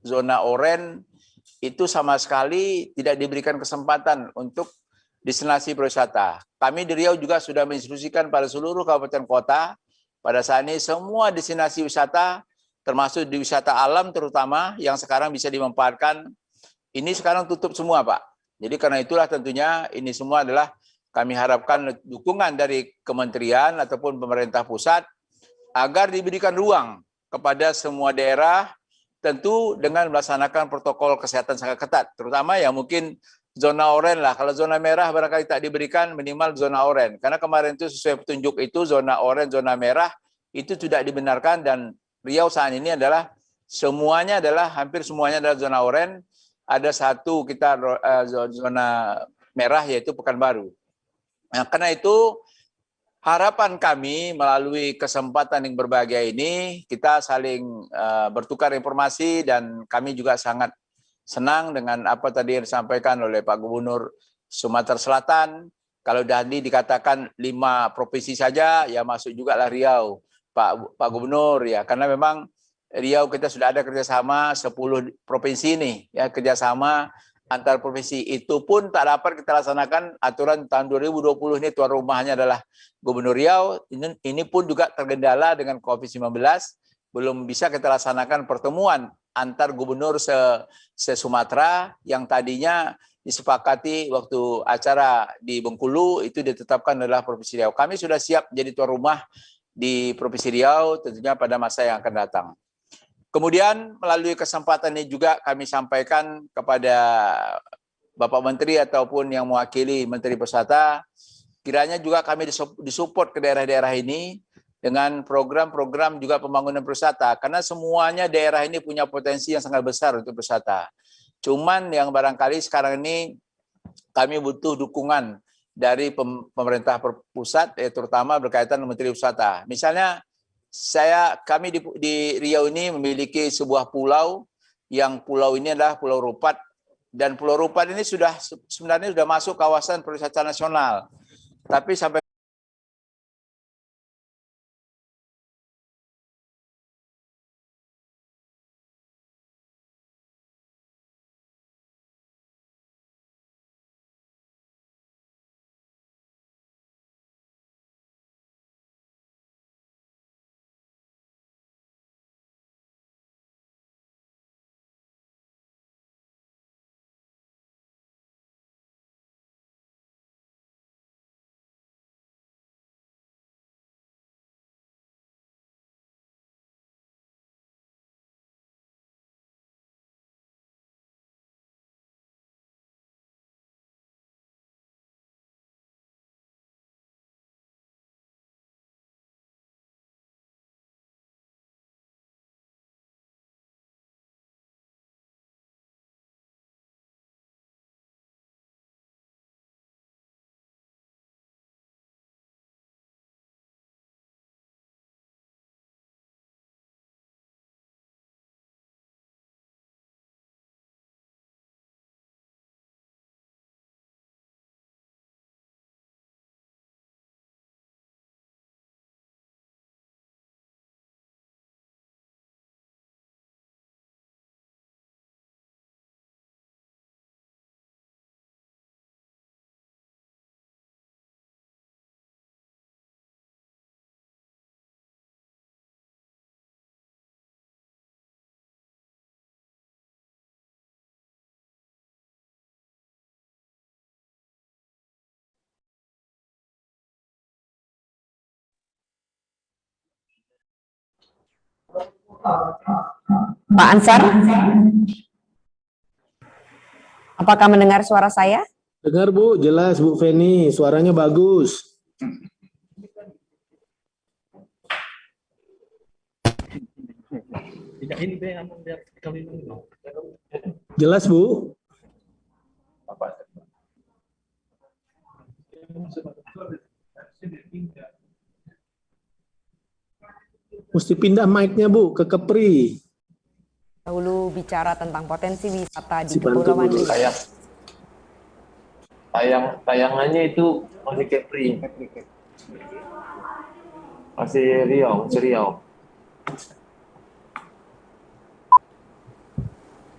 S16: zona oranye itu sama sekali tidak diberikan kesempatan untuk destinasi pariwisata. Kami di Riau juga sudah menginstruksikan pada seluruh kabupaten kota pada saat ini semua destinasi wisata termasuk di wisata alam terutama yang sekarang bisa dimanfaatkan ini sekarang tutup semua, Pak. Jadi karena itulah tentunya ini semua adalah kami harapkan dukungan dari kementerian ataupun pemerintah pusat agar diberikan ruang kepada semua daerah tentu dengan melaksanakan protokol kesehatan sangat ketat, terutama yang mungkin zona oranye lah. Kalau zona merah barangkali tak diberikan, minimal zona oranye. Karena kemarin itu sesuai petunjuk itu zona oranye, zona merah itu tidak dibenarkan dan Riau saat ini adalah semuanya adalah hampir semuanya adalah zona oranye. Ada satu kita zona merah yaitu Pekanbaru. Nah, karena itu harapan kami melalui kesempatan yang berbahagia ini kita saling bertukar informasi dan kami juga sangat senang dengan apa tadi yang disampaikan oleh Pak Gubernur Sumatera Selatan. Kalau tadi dikatakan 5 provinsi saja, ya masuk juga lah Riau, Pak Gubernur ya, karena memang Riau kita sudah ada kerjasama 10 provinsi ini, ya kerjasama antar provinsi itu pun tak dapat kita laksanakan aturan tahun 2020 ini tuan rumahnya adalah Gubernur Riau. Ini pun juga tergendala dengan COVID-19, belum bisa kita laksanakan pertemuan antar gubernur se-Sumatera yang tadinya disepakati waktu acara di Bengkulu itu ditetapkan adalah Provinsi Riau. Kami sudah siap jadi tuan rumah di Provinsi Riau tentunya pada masa yang akan datang. Kemudian melalui kesempatan ini juga kami sampaikan kepada Bapak Menteri ataupun yang mewakili Menteri Pariwisata, kiranya juga kami disupport ke daerah-daerah ini dengan program-program juga pembangunan pariwisata, karena semuanya daerah ini punya potensi yang sangat besar untuk pariwisata. Cuman yang barangkali sekarang ini kami butuh dukungan dari pemerintah pusat, terutama berkaitan dengan Menteri Wisata. Misalnya kami di Riau ini memiliki sebuah pulau, yang pulau ini adalah Pulau Rupat, dan Pulau Rupat ini sebenarnya sudah masuk kawasan pariwisata nasional, tapi sampai
S9: Pak Ansar, apakah mendengar suara saya?
S12: Dengar Bu, jelas Bu Feni, suaranya bagus. Jelas Bu. Mesti pindah mic-nya Bu ke Kepri.
S9: Dahulu bicara tentang potensi wisata di Kepulauan Riau.
S17: Tayangannya itu masih Kepri. Masih Riau.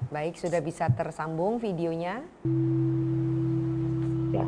S9: Baik, sudah bisa tersambung videonya. Ya.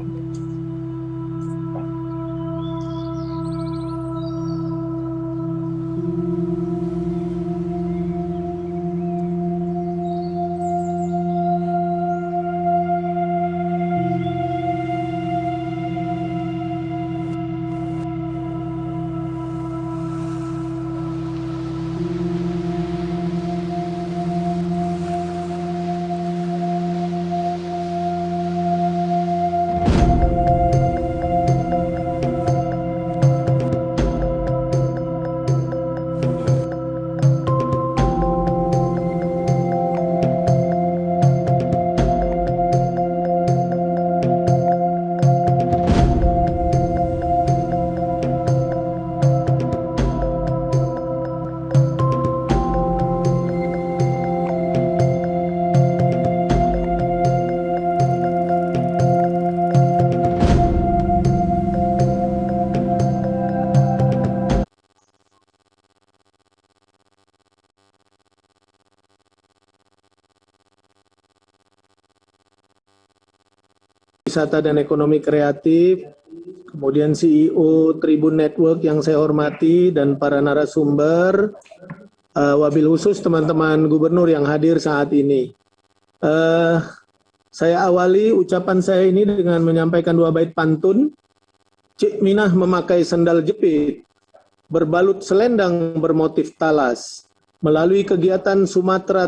S12: Wisata dan Ekonomi Kreatif, kemudian CEO Tribun Network yang saya hormati, dan para narasumber, wabil khusus teman-teman gubernur yang hadir saat ini. Saya awali ucapan saya ini dengan menyampaikan 2 bait pantun. Cik Minah memakai sendal jepit, berbalut selendang bermotif talas, melalui kegiatan Sumatera